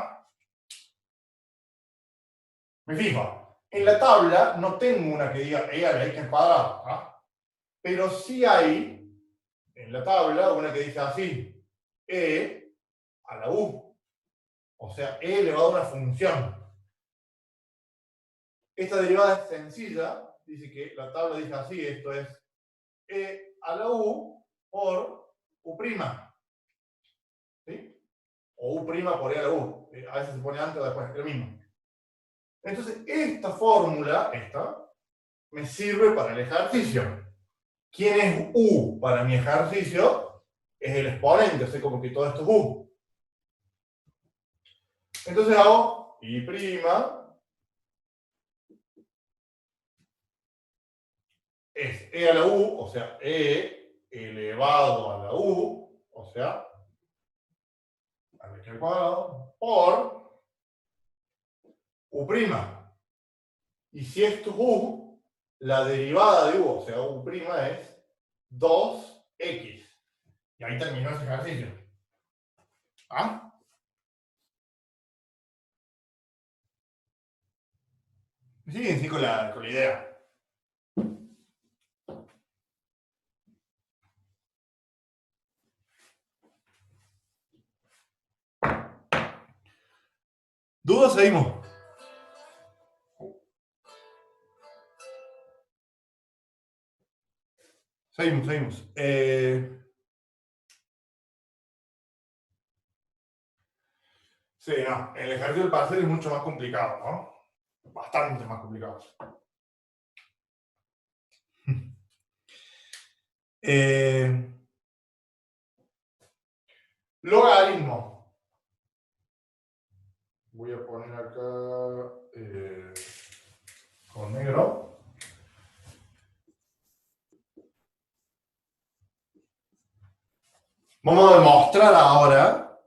Me fijo, en la tabla no tengo una que diga e a la x al cuadrado, ¿no? Pero sí hay en la tabla una que dice así, e a la u. O sea, e elevado a una función. Esta derivada es sencilla. Dice que la tabla dice así, esto es e a la u por u'. ¿Sí? O u' por e a la u. A veces se pone antes o después, es lo mismo. Entonces, esta fórmula, me sirve para el ejercicio. ¿Quién es u para mi ejercicio? Es el exponente, o sea, como que todo esto es u. Entonces hago i' es e a la u, o sea, e elevado a la u, o sea, al cuadrado, por u'. Y si esto es u, la derivada de u, o sea, u' es 2x. Y ahí terminó ese ejercicio. ¿Ah? Siguen sí con la idea. ¿Dudas? Seguimos. Seguimos. Sí, no. El ejercicio del parcial es mucho más complicado, ¿no? Bastante más complicado. Logaritmo. Voy a poner acá con negro. Vamos a demostrar ahora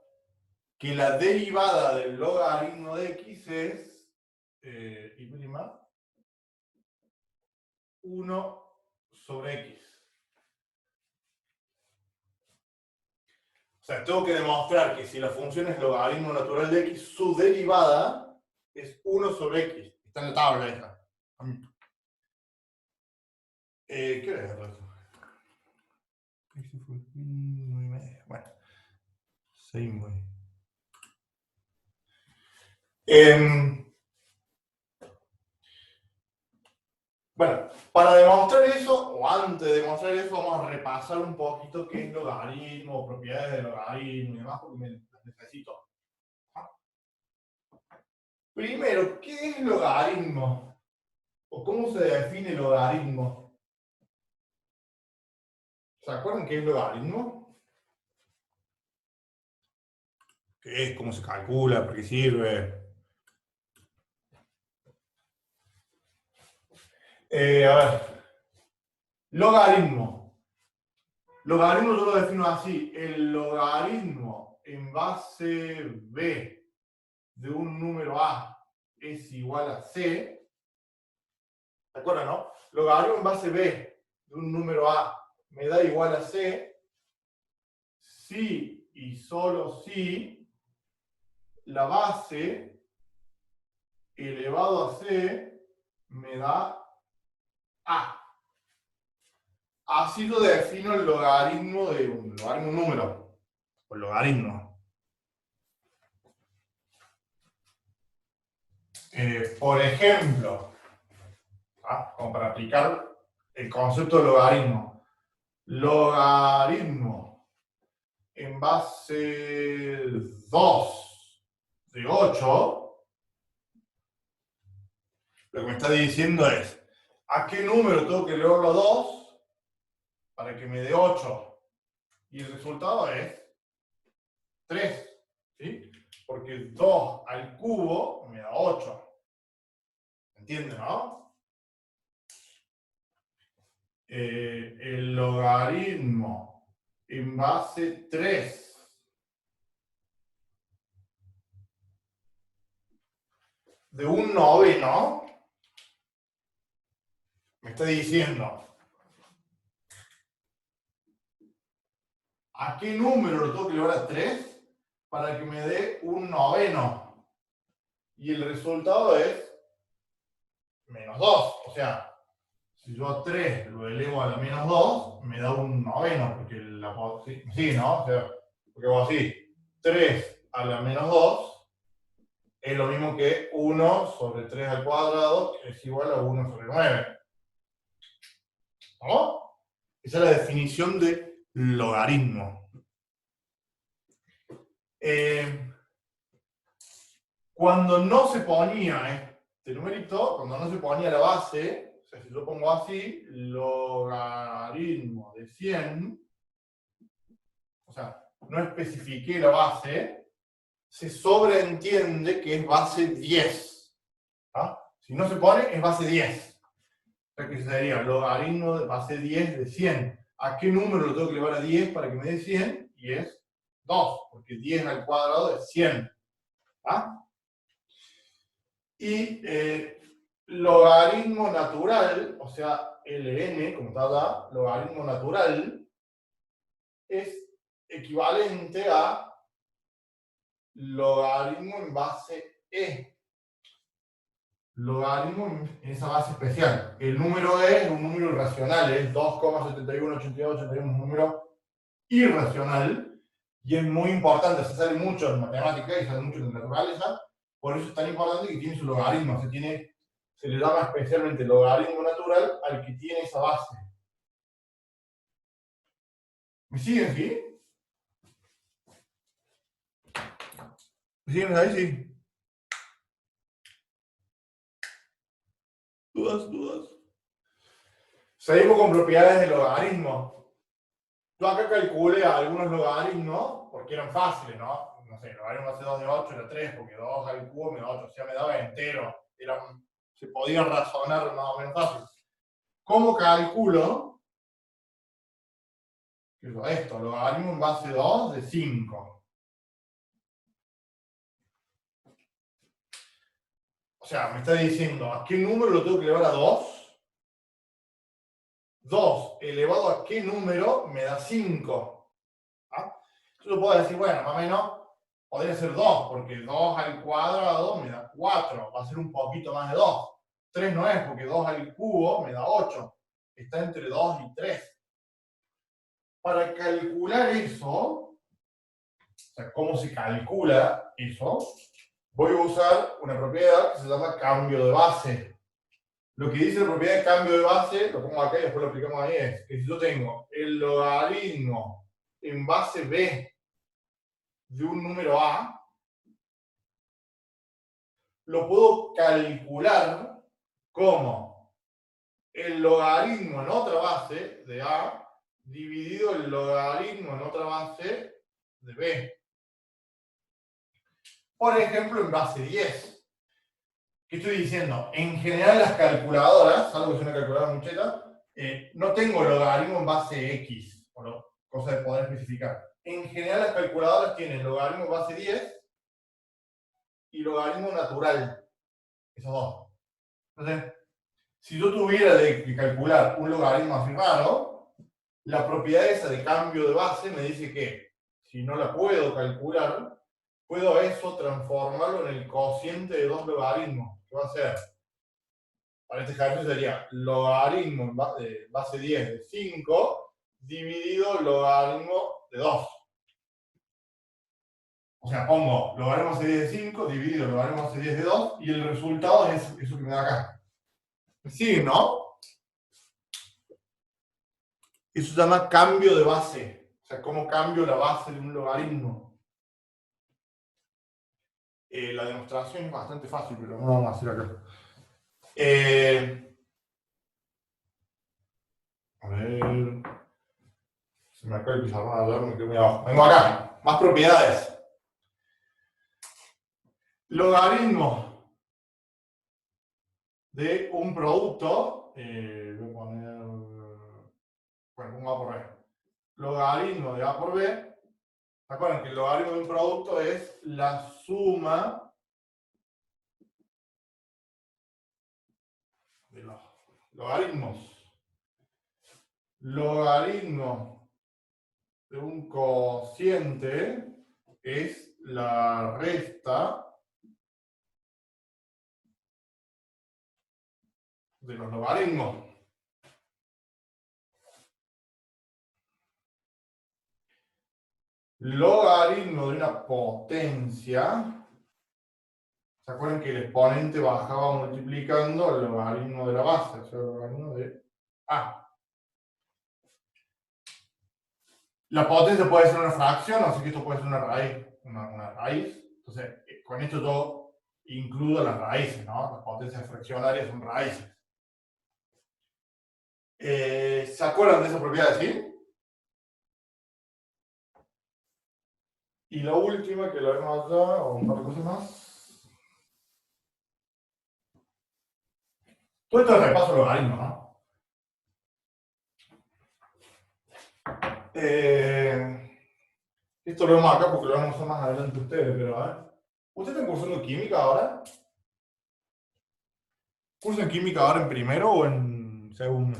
que la derivada del logaritmo de x es i' 1 sobre x. O sea, tengo que demostrar que si la función es logaritmo natural de x, su derivada es 1 sobre x. Está en la tabla esta. ¿Qué hora es esto? Bueno, seguimos. Bueno, para demostrar eso, o antes de demostrar eso, vamos a repasar un poquito qué es logaritmo, propiedades de logaritmo y demás, porque me las necesito. Primero, ¿qué es logaritmo? ¿O cómo se define logaritmo? ¿Se acuerdan qué es logaritmo? ¿Qué es? ¿Cómo se calcula? ¿Para qué sirve? A ver. Logaritmo. Logaritmo yo lo defino así. El logaritmo en base b de un número a es igual a c. ¿Se acuerdan, no? Logaritmo en base b de un número a me da igual a c si y solo si la base elevado a c me da a. Así lo defino el logaritmo de un número, o logaritmo. Por ejemplo, como para aplicar el concepto de logaritmo. Logaritmo en base 2 de 8, lo que me está diciendo es, ¿a qué número tengo que elevarlo a 2 para que me dé 8? Y el resultado es 3, ¿sí? Porque 2 al cubo me da 8. ¿Entienden, no? El logaritmo en base 3 de un noveno me está diciendo ¿a qué número lo tengo que elevar a 3 para que me dé un noveno? Y el resultado es menos 2. O sea, si yo a 3 lo elevo a la menos 2, me da un noveno, porque la sí, ¿no? O sea, porque hago así. 3 a la menos 2 es lo mismo que 1 sobre 3 al cuadrado, que es igual a 1 sobre 9. ¿No? Esa es la definición de logaritmo. Cuando no se ponía este numerito, cuando no se ponía la base, o sea, si yo pongo así, logaritmo de 100, o sea, no especifiqué la base, se sobreentiende que es base 10. ¿Ah? Si no se pone, es base 10. O sea, que sería logaritmo de base 10 de 100. ¿A qué número lo tengo que elevar a 10 para que me dé 100? Y es 2, porque 10 al cuadrado es 100. ¿Ah? Y logaritmo natural, o sea, ln, como está acá, logaritmo natural, es equivalente a logaritmo en base e. Logaritmo en esa base especial. El número e es un número irracional, es 2,718281, es un número irracional, y es muy importante, se sale mucho en matemáticas y sale mucho en naturaleza, por eso es tan importante que tiene su logaritmo, se le llama especialmente logaritmo natural al que tiene esa base. ¿Me siguen, sí? ¿Me siguen ahí, sí? ¿Dudas? Seguimos con propiedades del logaritmo. Yo acá calculé algunos logaritmos porque eran fáciles, ¿no? No sé, el logaritmo hace 2 de 8 era 3, porque 2 al cubo me da 8, o sea, me daba entero. Se podía razonar más o menos fácil. ¿Cómo calculo? Esto, logaritmo en base 2 de 5. O sea, me está diciendo, ¿a qué número lo tengo que elevar a 2? 2 elevado a qué número me da 5. ¿Ah? Yo puedo decir, bueno, más o menos, podría ser 2, porque 2 al cuadrado me da 4, va a ser un poquito más de 2. 3 no es, porque 2 al cubo me da 8. Está entre 2 y 3. Para calcular eso, o sea, cómo se calcula eso, voy a usar una propiedad que se llama cambio de base. Lo que dice la propiedad de cambio de base, lo pongo acá y después lo aplicamos ahí, es que si yo tengo el logaritmo en base b de un número a, lo puedo calcular como el logaritmo en otra base de a dividido el logaritmo en otra base de b. Por ejemplo, en base 10. ¿Qué estoy diciendo? En general las calculadoras, salvo que sea una calculadora mucheta, no tengo logaritmo en base x, cosa de poder especificar. En general las calculadoras tienen logaritmo en base 10 y logaritmo natural. Esos dos. Entonces, si yo tuviera que calcular un logaritmo así raro, la propiedad esa de cambio de base me dice que si no la puedo calcular, puedo eso transformarlo en el cociente de dos logaritmos. ¿Qué va a ser? Para este ejercicio sería logaritmo en base 10 de 5 dividido logaritmo de 2. O sea, pongo logaritmo base 10 de 5 dividido logaritmo base 10 de 2 y el resultado es eso que me da acá. Sí, ¿no? Eso se llama cambio de base. O sea, cómo cambio la base de un logaritmo. La demostración es bastante fácil, pero no lo vamos a hacer acá. A ver. Se me acaba el pizarrón ayer, me quedo muy abajo. Vengo acá. Más propiedades. Logaritmo de un producto. Voy a poner. Bueno, pongo A por B. Logaritmo de A por B. ¿Se acuerdan que el logaritmo de un producto es la suma de los logaritmos? Logaritmo de un cociente es la resta de los logaritmos. logaritmo de una potencia. ¿Se acuerdan que el exponente bajaba multiplicando el logaritmo de la base? O sea, el logaritmo de A. La potencia puede ser una fracción, así que esto puede ser una raíz. Una raíz. Entonces, con esto yo incluyo las raíces, ¿no? Las potencias fraccionarias son raíces. ¿Se acuerdan de esa propiedad, sí? Y la última, que lo vemos allá, o un par de cosas más. Todo esto es repaso de logaritmos, ¿no? Esto lo vemos acá porque lo vamos a usar más adelante ustedes, pero a ver. ¿Ustedes están cursando química ahora? ¿Cursan química ahora en primero o en segundo?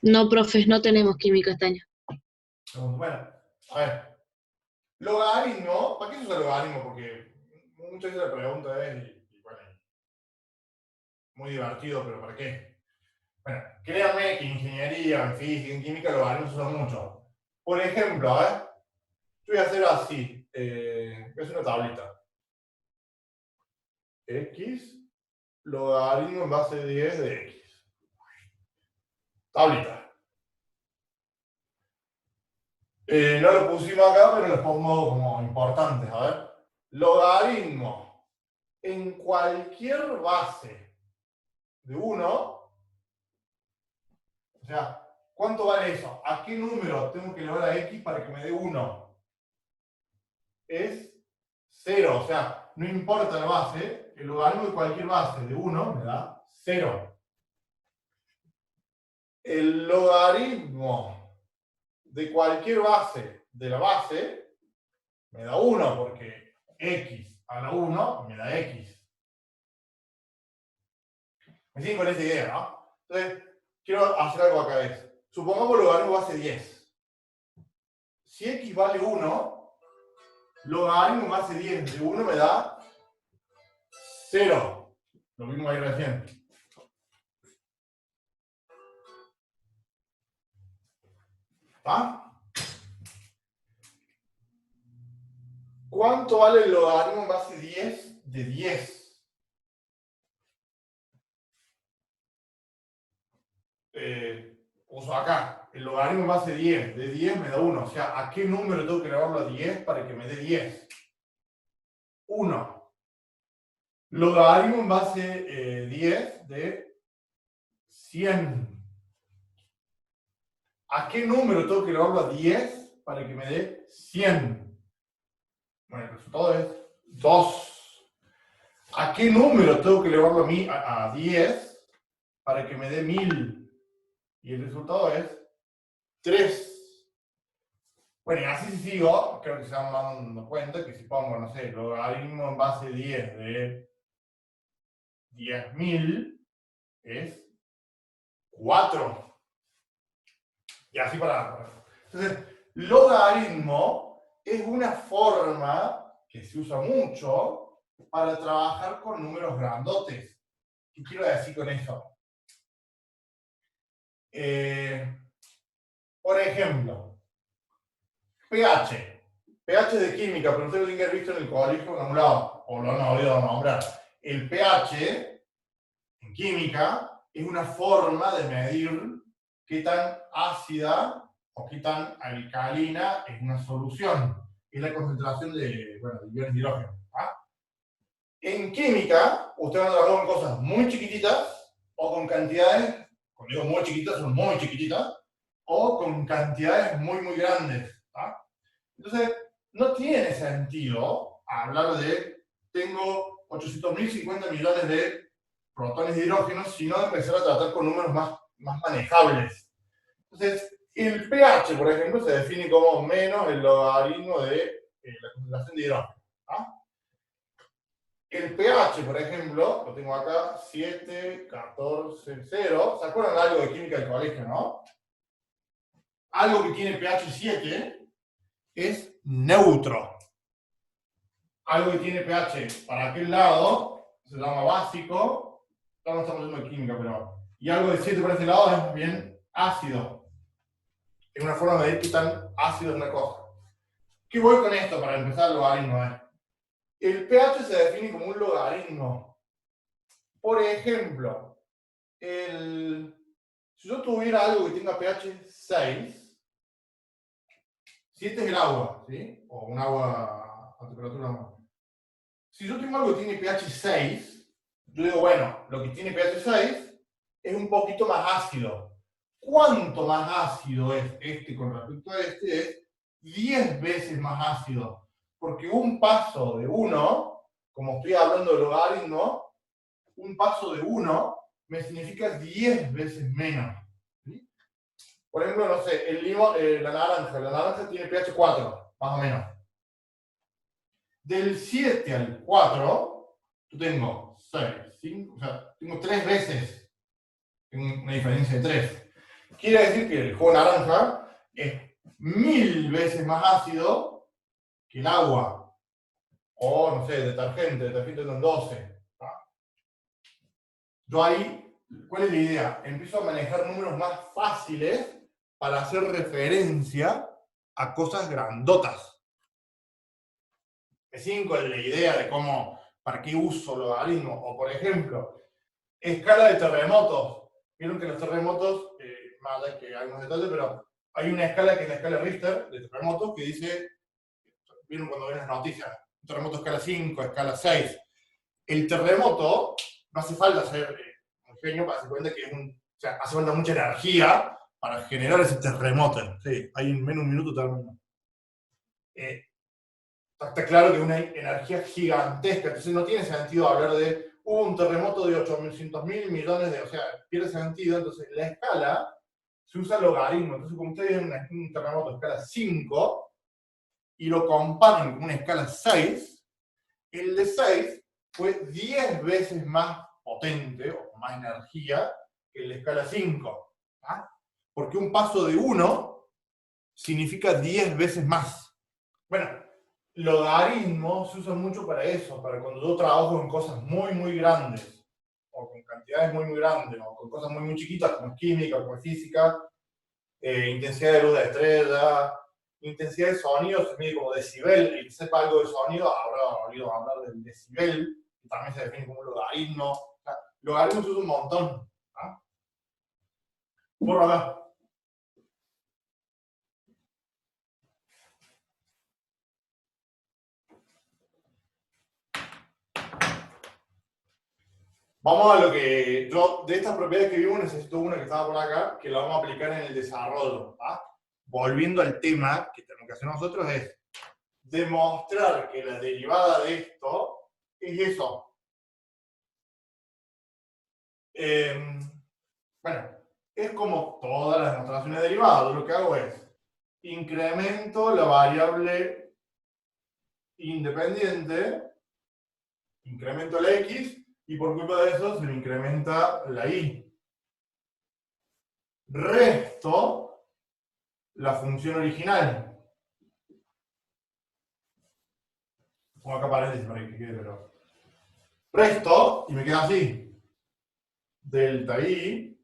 No, profes, no tenemos química este año. Segundo. Bueno, a ver. Logaritmo, ¿para qué se usa logaritmo? Porque muchas veces la pregunta es, y bueno, muy divertido, pero ¿para qué? Bueno, créanme que en ingeniería, en física, en química, logaritmos se usan mucho. Por ejemplo, a ver, yo voy a hacer así, voy a hacer una tablita. X, logaritmo en base de 10 de X. Tablita. No lo pusimos acá, pero los pongo como importantes. A ver. Logaritmo en cualquier base de 1. O sea, ¿cuánto vale eso? ¿A qué número tengo que elevar a X para que me dé 1? Es 0. O sea, no importa la base, el logaritmo de cualquier base de 1 me da 0. El logaritmo de cualquier base de la base me da 1 porque X a la 1 me da X. Me siguen con esa idea, ¿no? Entonces, quiero hacer algo acá. Supongamos logaritmo base 10. Si X vale 1, logaritmo base 10 de 1 me da 0. Lo mismo ahí recién. ¿Ah? ¿Cuánto vale el logaritmo en base 10 de 10? Uso acá. El logaritmo en base 10 de 10 me da 1. O sea, ¿a qué número tengo que elevarlo a 10 para que me dé 10? 1. Logaritmo en base 10 de 100. ¿A qué número tengo que elevarlo a 10 para que me dé 100? Bueno, el resultado es 2. ¿A qué número tengo que elevarlo a 10 para que me dé 1000? Y el resultado es 3. Bueno, y así si sigo, creo que se van dando cuenta que si pongo, no sé, logaritmo en base 10 de 10.000 es 4. Y así para. Entonces, logaritmo es una forma que se usa mucho para trabajar con números grandotes. ¿Qué quiero decir con eso? Por ejemplo, pH. pH de química, pero ustedes lo tienen que haber visto en el colegio en algún lado, o lo han oído nombrar. El pH en química es una forma de medir qué tan ácida o qué tan alcalina es una solución. Es la concentración de, bueno, de iones de hidrógeno. ¿Ah? En química, ustedes van a trabajar con cosas muy chiquititas o con cantidades, cuando digo muy chiquitas, son muy chiquititas, o con cantidades muy, muy grandes. ¿Ah? Entonces, no tiene sentido hablar de tengo 800.050 millones de protones de hidrógeno, sino de empezar a tratar con números más manejables. Entonces, el pH, por ejemplo, se define como menos el logaritmo de la concentración de hidrógeno. ¿Ah? El pH, por ejemplo, lo tengo acá, 7, 14, 0. ¿Se acuerdan de algo de química del colegio, no? Algo que tiene pH 7 es neutro. Algo que tiene pH para aquel lado se llama básico. No estamos hablando de química, pero. Y algo de 7 para ese lado es bien ácido. Es una forma de medir qué tan ácido es una cosa. ¿Qué voy con esto para empezar el logaritmo? El pH se define como un logaritmo. Por ejemplo, si yo tuviera algo que tenga pH 6, si este es el agua, ¿sí? O un agua a temperatura normal. Si yo tengo algo que tiene pH 6, yo digo, bueno, lo que tiene pH 6 es un poquito más ácido. ¿Cuánto más ácido es este con respecto a este? Es 10 veces más ácido. Porque un paso de 1, como estoy hablando de logaritmo, un paso de 1 me significa 10 veces menos. ¿Sí? Por ejemplo, no sé, el limón, la naranja tiene pH 4, más o menos. Del 7 al 4, yo tengo 6, 5, o sea, tengo 3 veces, tengo una diferencia de 3. Quiere decir que el jugo de naranja es 1000 veces más ácido que el agua. O, no sé, detergente con 12. ¿No? Yo ahí, ¿cuál es la idea? Empiezo a manejar números más fáciles para hacer referencia a cosas grandotas. Me siguen con la idea de cómo, para qué uso logaritmos. O, por ejemplo, escala de terremotos. Vieron que los terremotos, más allá que hay unos detalles, pero hay una escala que es la escala Richter de terremotos que dice, vieron cuando ven las noticias, un terremoto escala 5, escala 6. El terremoto, no hace falta ser un genio para darse cuenta que es o sea, hace falta mucha energía para generar ese terremoto. Sí, hay en menos de un minuto termino. Está claro que es una energía gigantesca, entonces no tiene sentido hablar de un terremoto de 800.000 millones de... O sea, pierde sentido, entonces la escala se usa logaritmo. Entonces, como ustedes ven un terremoto de escala 5 y lo comparan con una escala 6, el de 6 fue 10 veces más potente o con más energía que el de escala 5. ¿Ah? Porque un paso de 1 significa 10 veces más. Bueno, logaritmos se usan mucho para eso, para cuando yo trabajo en cosas muy, muy grandes, o con cantidades muy, muy grandes, o con cosas muy, muy chiquitas, como es química, como es física, intensidad de luz de estrella, intensidad de sonido se mide como decibel. El que sepa algo de sonido habrá oído hablar del decibel, que también se define como un logaritmo. O sea, logaritmos se usa un montón. ¿Ah? Por acá. Vamos a lo que yo, de estas propiedades que vimos, necesito una que estaba por acá, que la vamos a aplicar en el desarrollo. ¿Ah? Volviendo al tema que tenemos que hacer nosotros es demostrar que la derivada de esto es eso. Bueno, es como todas las demostraciones de derivadas. Lo que hago es incremento la variable independiente, incremento la x, y por culpa de eso se le incrementa la y. Resto la función original. Pongo acá paréntesis para que quede, pero. Resto, y me queda así. Delta i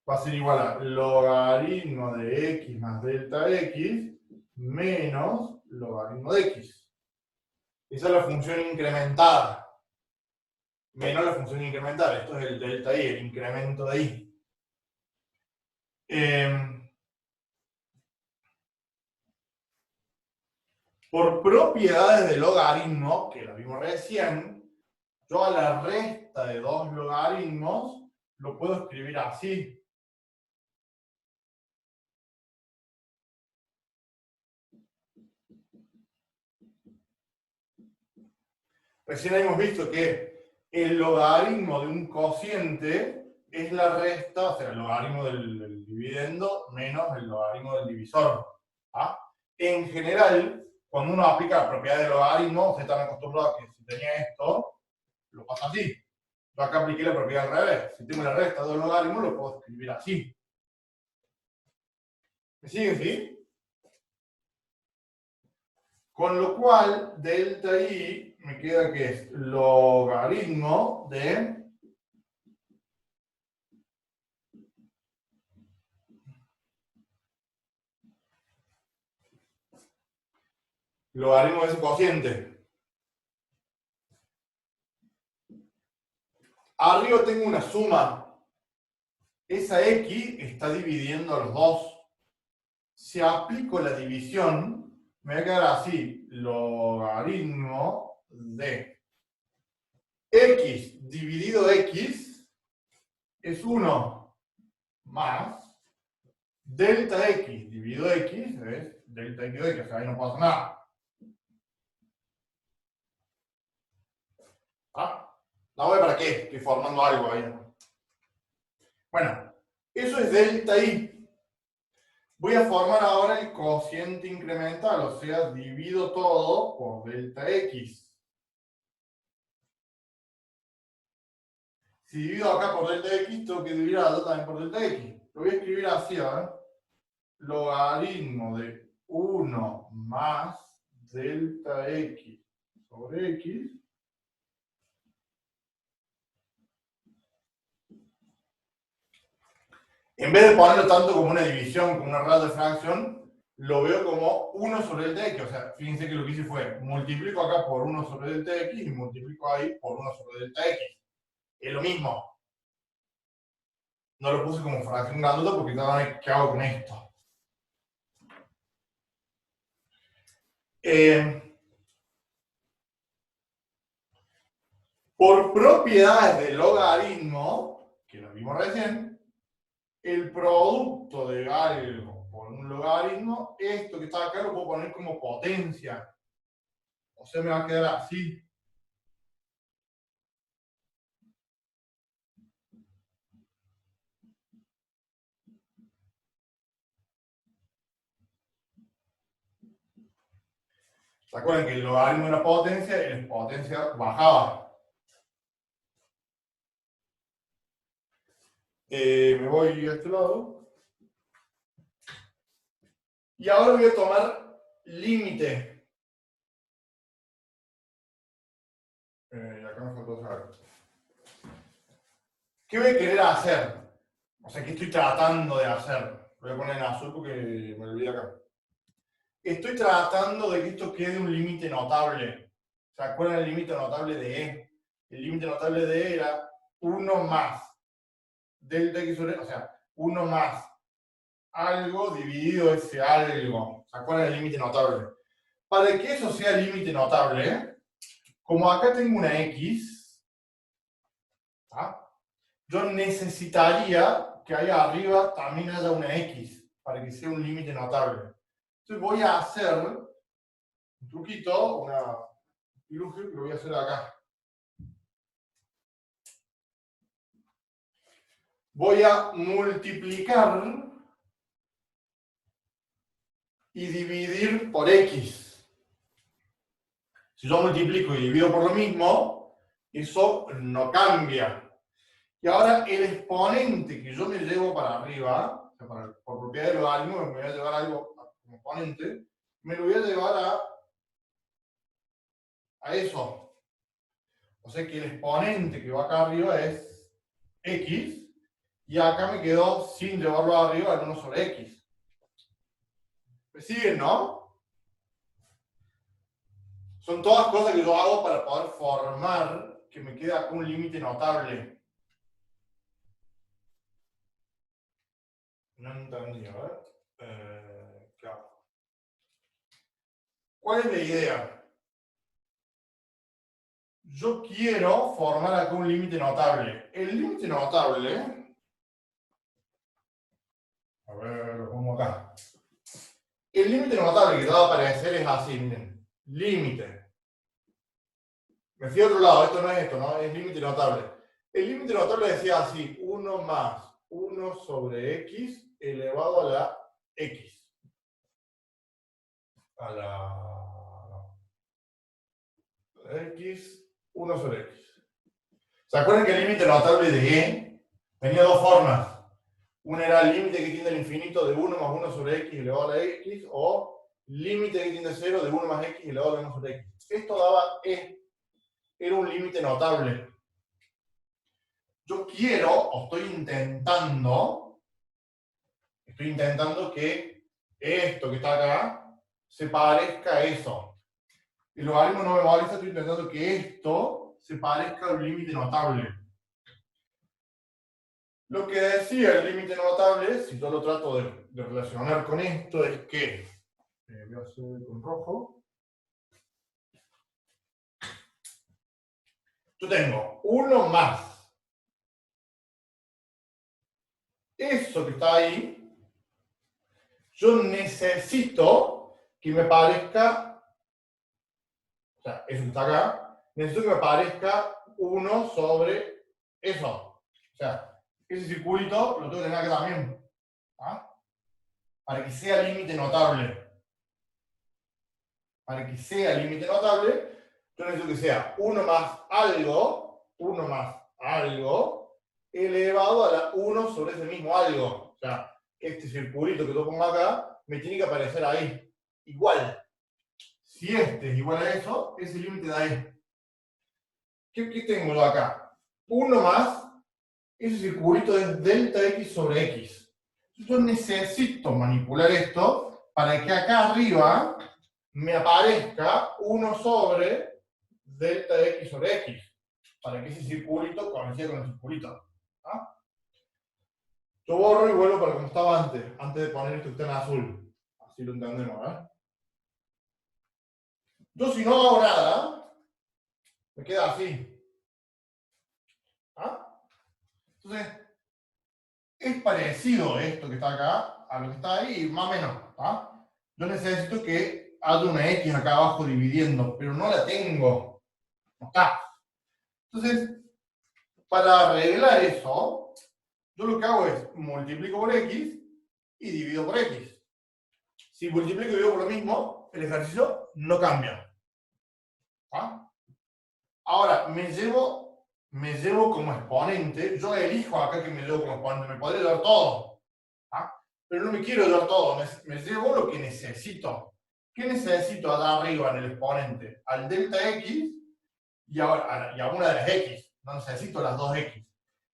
va a ser igual a logaritmo de x más delta x menos logaritmo de x. Esa es la función incrementada. Menos la función incremental. Esto es el delta i, el incremento de i. Por propiedades de logaritmo, que lo vimos recién, yo a la resta de dos logaritmos lo puedo escribir así. Recién hemos visto que el logaritmo de un cociente es la resta, o sea, el logaritmo del dividendo menos el logaritmo del divisor. ¿Ah? En general, cuando uno aplica la propiedad del logaritmo, ustedes están acostumbrados a que si tenía esto, lo pasa así. Yo acá apliqué la propiedad al revés. Si tengo la resta de dos logaritmos, lo puedo escribir así. ¿Me siguen, sí? Con lo cual, delta i me queda que es logaritmo de logaritmo de ese cociente. Arriba tengo una suma. Esa x está dividiendo a los dos. Si aplico la división, me va a quedar así. Logaritmo de x dividido x es 1 más delta x dividido x, ¿ves? Delta x de x, o sea, ahí no pasa nada. ¿Ah? No veo para qué, estoy formando algo ahí. Bueno, eso es delta y. Voy a formar ahora el cociente incremental, o sea, divido todo por delta x. Si divido acá por delta x, tengo que dividir allá también por delta x. Lo voy a escribir así, a ver. Logaritmo de 1 más delta x sobre x. En vez de ponerlo tanto como una división, como una regla de fracción, lo veo como 1 sobre delta x. O sea, fíjense que lo que hice fue, multiplico acá por 1 sobre delta x y multiplico ahí por 1 sobre delta x. Es lo mismo. No lo puse como fracción grandota porque todavía ¿qué hago con esto? Por propiedades del logaritmo, que lo vimos recién, el producto de algo por un logaritmo, esto que está acá lo puedo poner como potencia. O sea, me va a quedar así. ¿Se acuerdan que el logaritmo era potencia y la potencia bajaba? Me voy a este lado. Y ahora voy a tomar límite. Acá me faltó saber. ¿Qué voy a querer hacer? O sea, ¿qué estoy tratando de hacer? Voy a poner en azul porque me olvidé acá. Estoy tratando de que esto quede un límite notable. ¿Se acuerdan el límite notable de E? El límite notable de E era 1 más delta x sobre, o sea, 1 más algo dividido ese algo. ¿Se acuerdan del límite notable? Para que eso sea límite notable, como acá tengo una x, ¿ah? Yo necesitaría que ahí arriba también haya una x para que sea un límite notable. Entonces voy a hacer un truquito, una ilustro que lo voy a hacer acá. Voy a multiplicar y dividir por x. Si yo multiplico y divido por lo mismo, eso no cambia. Y ahora el exponente que yo me llevo para arriba, o sea, por propiedad de logaritmo, me voy a llevar algo como exponente, me lo voy a llevar a eso. O sea que el exponente que va acá arriba es x, y acá me quedó sin llevarlo arriba el 1 sobre x. ¿Me siguen, no? Son todas cosas que yo hago para poder formar que me quede acá un límite notable. No entendí, a ver. ¿Qué hago? ¿Cuál es la idea? Yo quiero formar acá un límite notable. El límite notable, a ver, lo pongo acá. El límite notable que te va a aparecer es así, miren. Límite. Me fui a otro lado, esto no es esto, ¿no? Es límite notable. El límite notable decía así, 1 más 1 sobre x elevado a la x. A la x, 1 sobre x. ¿Se acuerdan que el límite notable de E tenía dos formas? Una era el límite que tiende al infinito de 1 más 1 sobre x elevado a la x, o límite que tiende a 0 de 1 más x elevado a la 1 sobre x. Esto daba E. Era un límite notable. Yo quiero, o estoy intentando que esto que está acá se parezca a eso. El logaritmo no me molesta, estoy intentando que esto se parezca a un límite notable. Lo que decía el límite notable, si yo lo trato de relacionar con esto, es que, voy a hacer con rojo, yo tengo 1 más eso que está ahí, yo necesito que me parezca, o sea, eso que está acá, necesito que me parezca 1 sobre eso. O sea, ese circulito lo tengo que tener acá también. ¿Ah? Para que sea límite notable. Para que sea límite notable, yo necesito que sea 1 más algo, elevado a la 1 sobre ese mismo algo. O sea, este circulito que yo pongo acá, me tiene que aparecer ahí. Igual. Si este es igual a eso, ese límite de ahí. ¿Qué tengo yo acá? 1 más, ese circulito es delta x sobre x. Yo necesito manipular esto para que acá arriba me aparezca 1 sobre delta x sobre x. Para que ese circulito coincida con el circulito. ¿Ah? Yo borro y vuelvo para como estaba antes de poner esto que está en azul. Así lo entendemos, ¿eh? Yo si no hago nada, me queda así. ¿Ah? Entonces, es parecido esto que está acá a lo que está ahí, más o menos. ¿Ah? Yo necesito que haya una X acá abajo dividiendo, pero no la tengo. No está. Entonces, para arreglar eso, yo lo que hago es multiplico por X y divido por X. Si multiplico y divido por lo mismo, el ejercicio no cambia. ¿Ah? Ahora, me llevo como exponente, yo elijo acá que me llevo como exponente, me podría dar todo. ¿Ah? Pero no me quiero dar todo, me llevo lo que necesito. ¿Qué necesito allá arriba en el exponente? Al delta x y a una de las x. No necesito las dos x.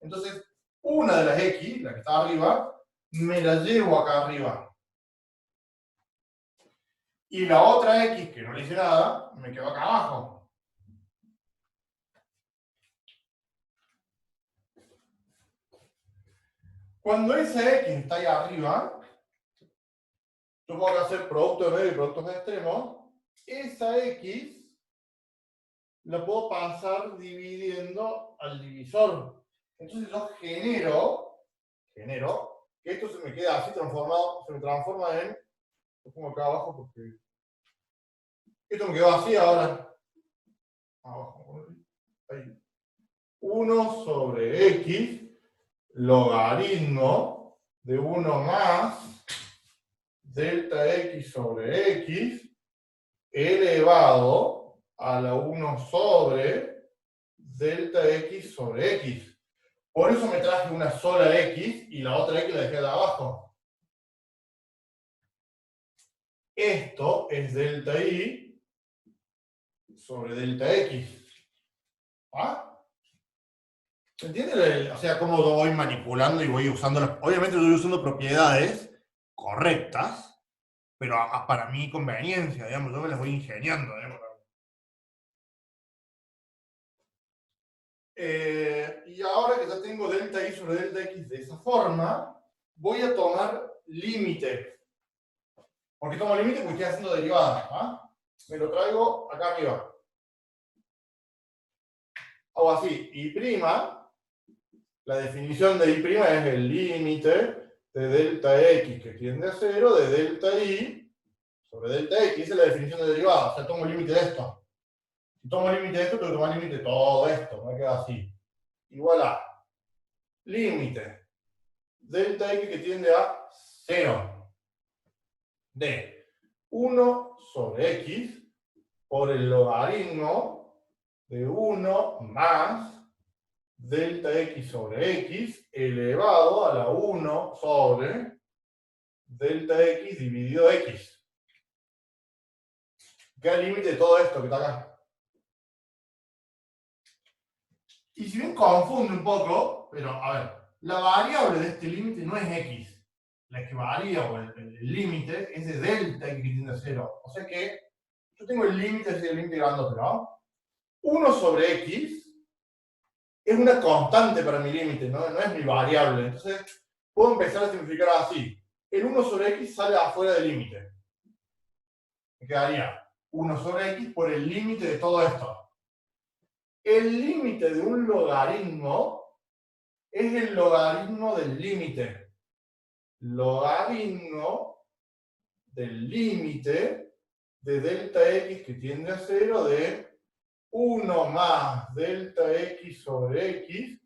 Entonces, una de las x, la que está arriba, me la llevo acá arriba. Y la otra x, que no le hice nada, me quedó acá abajo. Cuando esa x está ahí arriba, yo puedo hacer productos de medio y productos de extremo. Esa x la puedo pasar dividiendo al divisor. Entonces yo genero que esto se me queda así transformado, se me transforma en, lo pongo acá abajo porque esto me quedó así ahora. Abajo, ahí. 1 sobre x logaritmo de 1 más delta x sobre x elevado a la 1 sobre delta x sobre x. Por eso me traje una sola x y la otra x la dejé de abajo. Esto es delta y sobre delta x. ¿Ah? ¿Se entiende? O sea, cómo lo voy manipulando y voy usando las... Obviamente estoy usando propiedades correctas, pero para mi conveniencia, digamos, yo me las voy ingeniando, digamos. Y ahora que ya tengo delta y sobre delta x de esa forma, voy a tomar límite. ¿Por qué tomo límite? Porque estoy haciendo derivada. ¿Ah? Me lo traigo acá arriba. Hago así, y', la definición de y' es el límite de delta x que tiende a 0 de delta y sobre delta x. Esa es la definición de derivada. O sea, tomo límite de esto. Si tomo límite de esto, tengo que tomar límite de todo esto. Me queda así. Igual a límite delta x que tiende a 0 de 1 sobre x por el logaritmo de 1 más delta x sobre x elevado a la 1 sobre delta x dividido x. Queda el límite de todo esto que está acá. Y si bien confunde un poco, pero a ver, la variable de este límite no es x. La que varía, o el límite, es de delta x que tiende a 0. O sea que yo tengo el límite, es el límite grandote, ¿no? 1 sobre x es una constante para mi límite, ¿no? No es mi variable. Entonces, puedo empezar a simplificar así. El 1 sobre x sale afuera del límite. Me quedaría 1 sobre x por el límite de todo esto. El límite de un logaritmo es el logaritmo del límite. Logaritmo del límite de delta x que tiende a 0 de 1 más delta x sobre x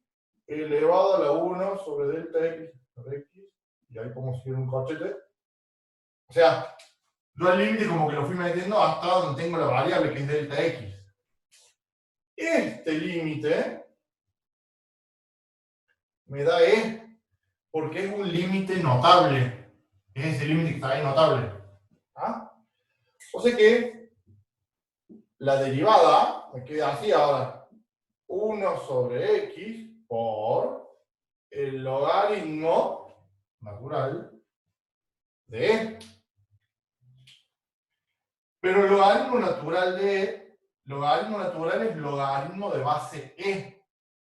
elevado a la 1 sobre delta x sobre x. Y ahí podemos seguir un corchete. O sea, yo el límite como que lo fui metiendo hasta donde tengo la variable que es delta x. Este límite me da E, porque es un límite notable. Es ese límite que está ahí notable. ¿Ah? O sea que la derivada me queda así ahora. 1 sobre x por el logaritmo natural de E. Pero el logaritmo natural de E, logaritmo natural es logaritmo de base E.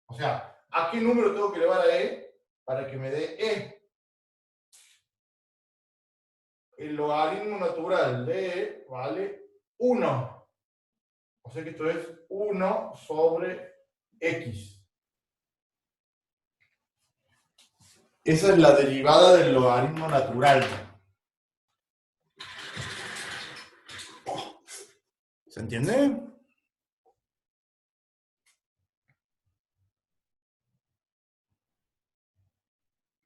O sea, ¿a qué número tengo que elevar a E para que me dé E? El logaritmo natural de E vale 1. O sea que esto es 1 sobre X. Esa es la derivada del logaritmo natural. ¿Se entiende?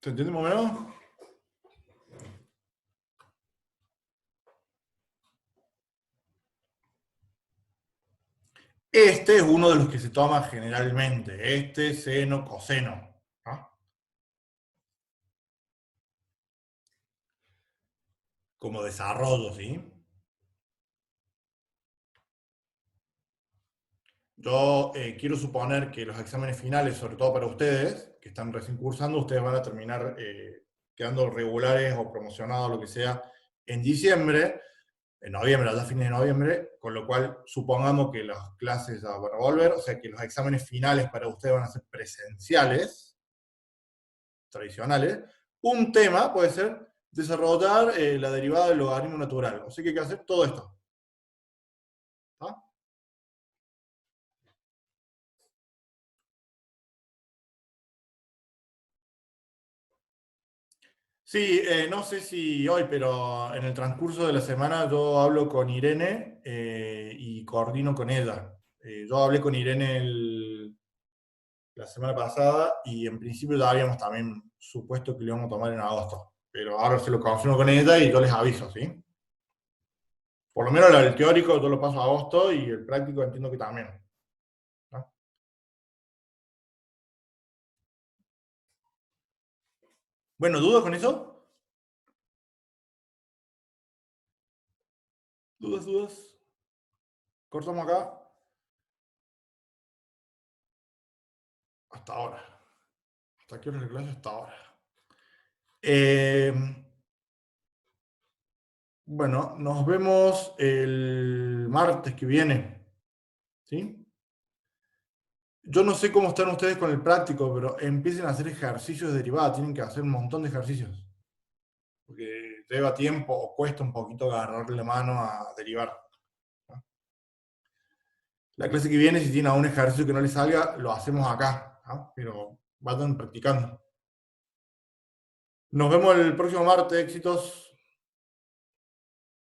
¿Se entiende más o menos? Este es uno de los que se toma generalmente. Este, seno, coseno. ¿No? Como desarrollo, ¿sí? Yo quiero suponer que los exámenes finales, sobre todo para ustedes, que están recién cursando, ustedes van a terminar quedando regulares o promocionados, lo que sea, en diciembre, en noviembre, a fines de noviembre, con lo cual supongamos que las clases van a volver, o sea que los exámenes finales para ustedes van a ser presenciales, tradicionales. Un tema puede ser desarrollar la derivada del logaritmo natural, o sea que hay que hacer todo esto. ¿Ah? Sí, no sé si hoy, pero en el transcurso de la semana yo hablo con Irene y coordino con ella. Yo hablé con Irene la semana pasada y en principio ya habíamos también supuesto que lo íbamos a tomar en agosto. Pero ahora se lo confirmo con ella y yo les aviso, ¿sí? Por lo menos el teórico yo lo paso a agosto y el práctico entiendo que también. ¿No? Bueno, ¿dudas con eso? ¿Dudas? Cortamos acá. Hasta ahora. ¿Hasta qué hora es la clase? Hasta ahora. Bueno, nos vemos el martes que viene. ¿Sí? Yo no sé cómo están ustedes con el práctico, pero empiecen a hacer ejercicios de derivada. Tienen que hacer un montón de ejercicios. Porque lleva tiempo o cuesta un poquito agarrarle la mano a derivar. ¿No? La clase que viene, si tiene algún ejercicio que no les salga, lo hacemos acá. ¿No? Pero vayan practicando. Nos vemos el próximo martes. Éxitos.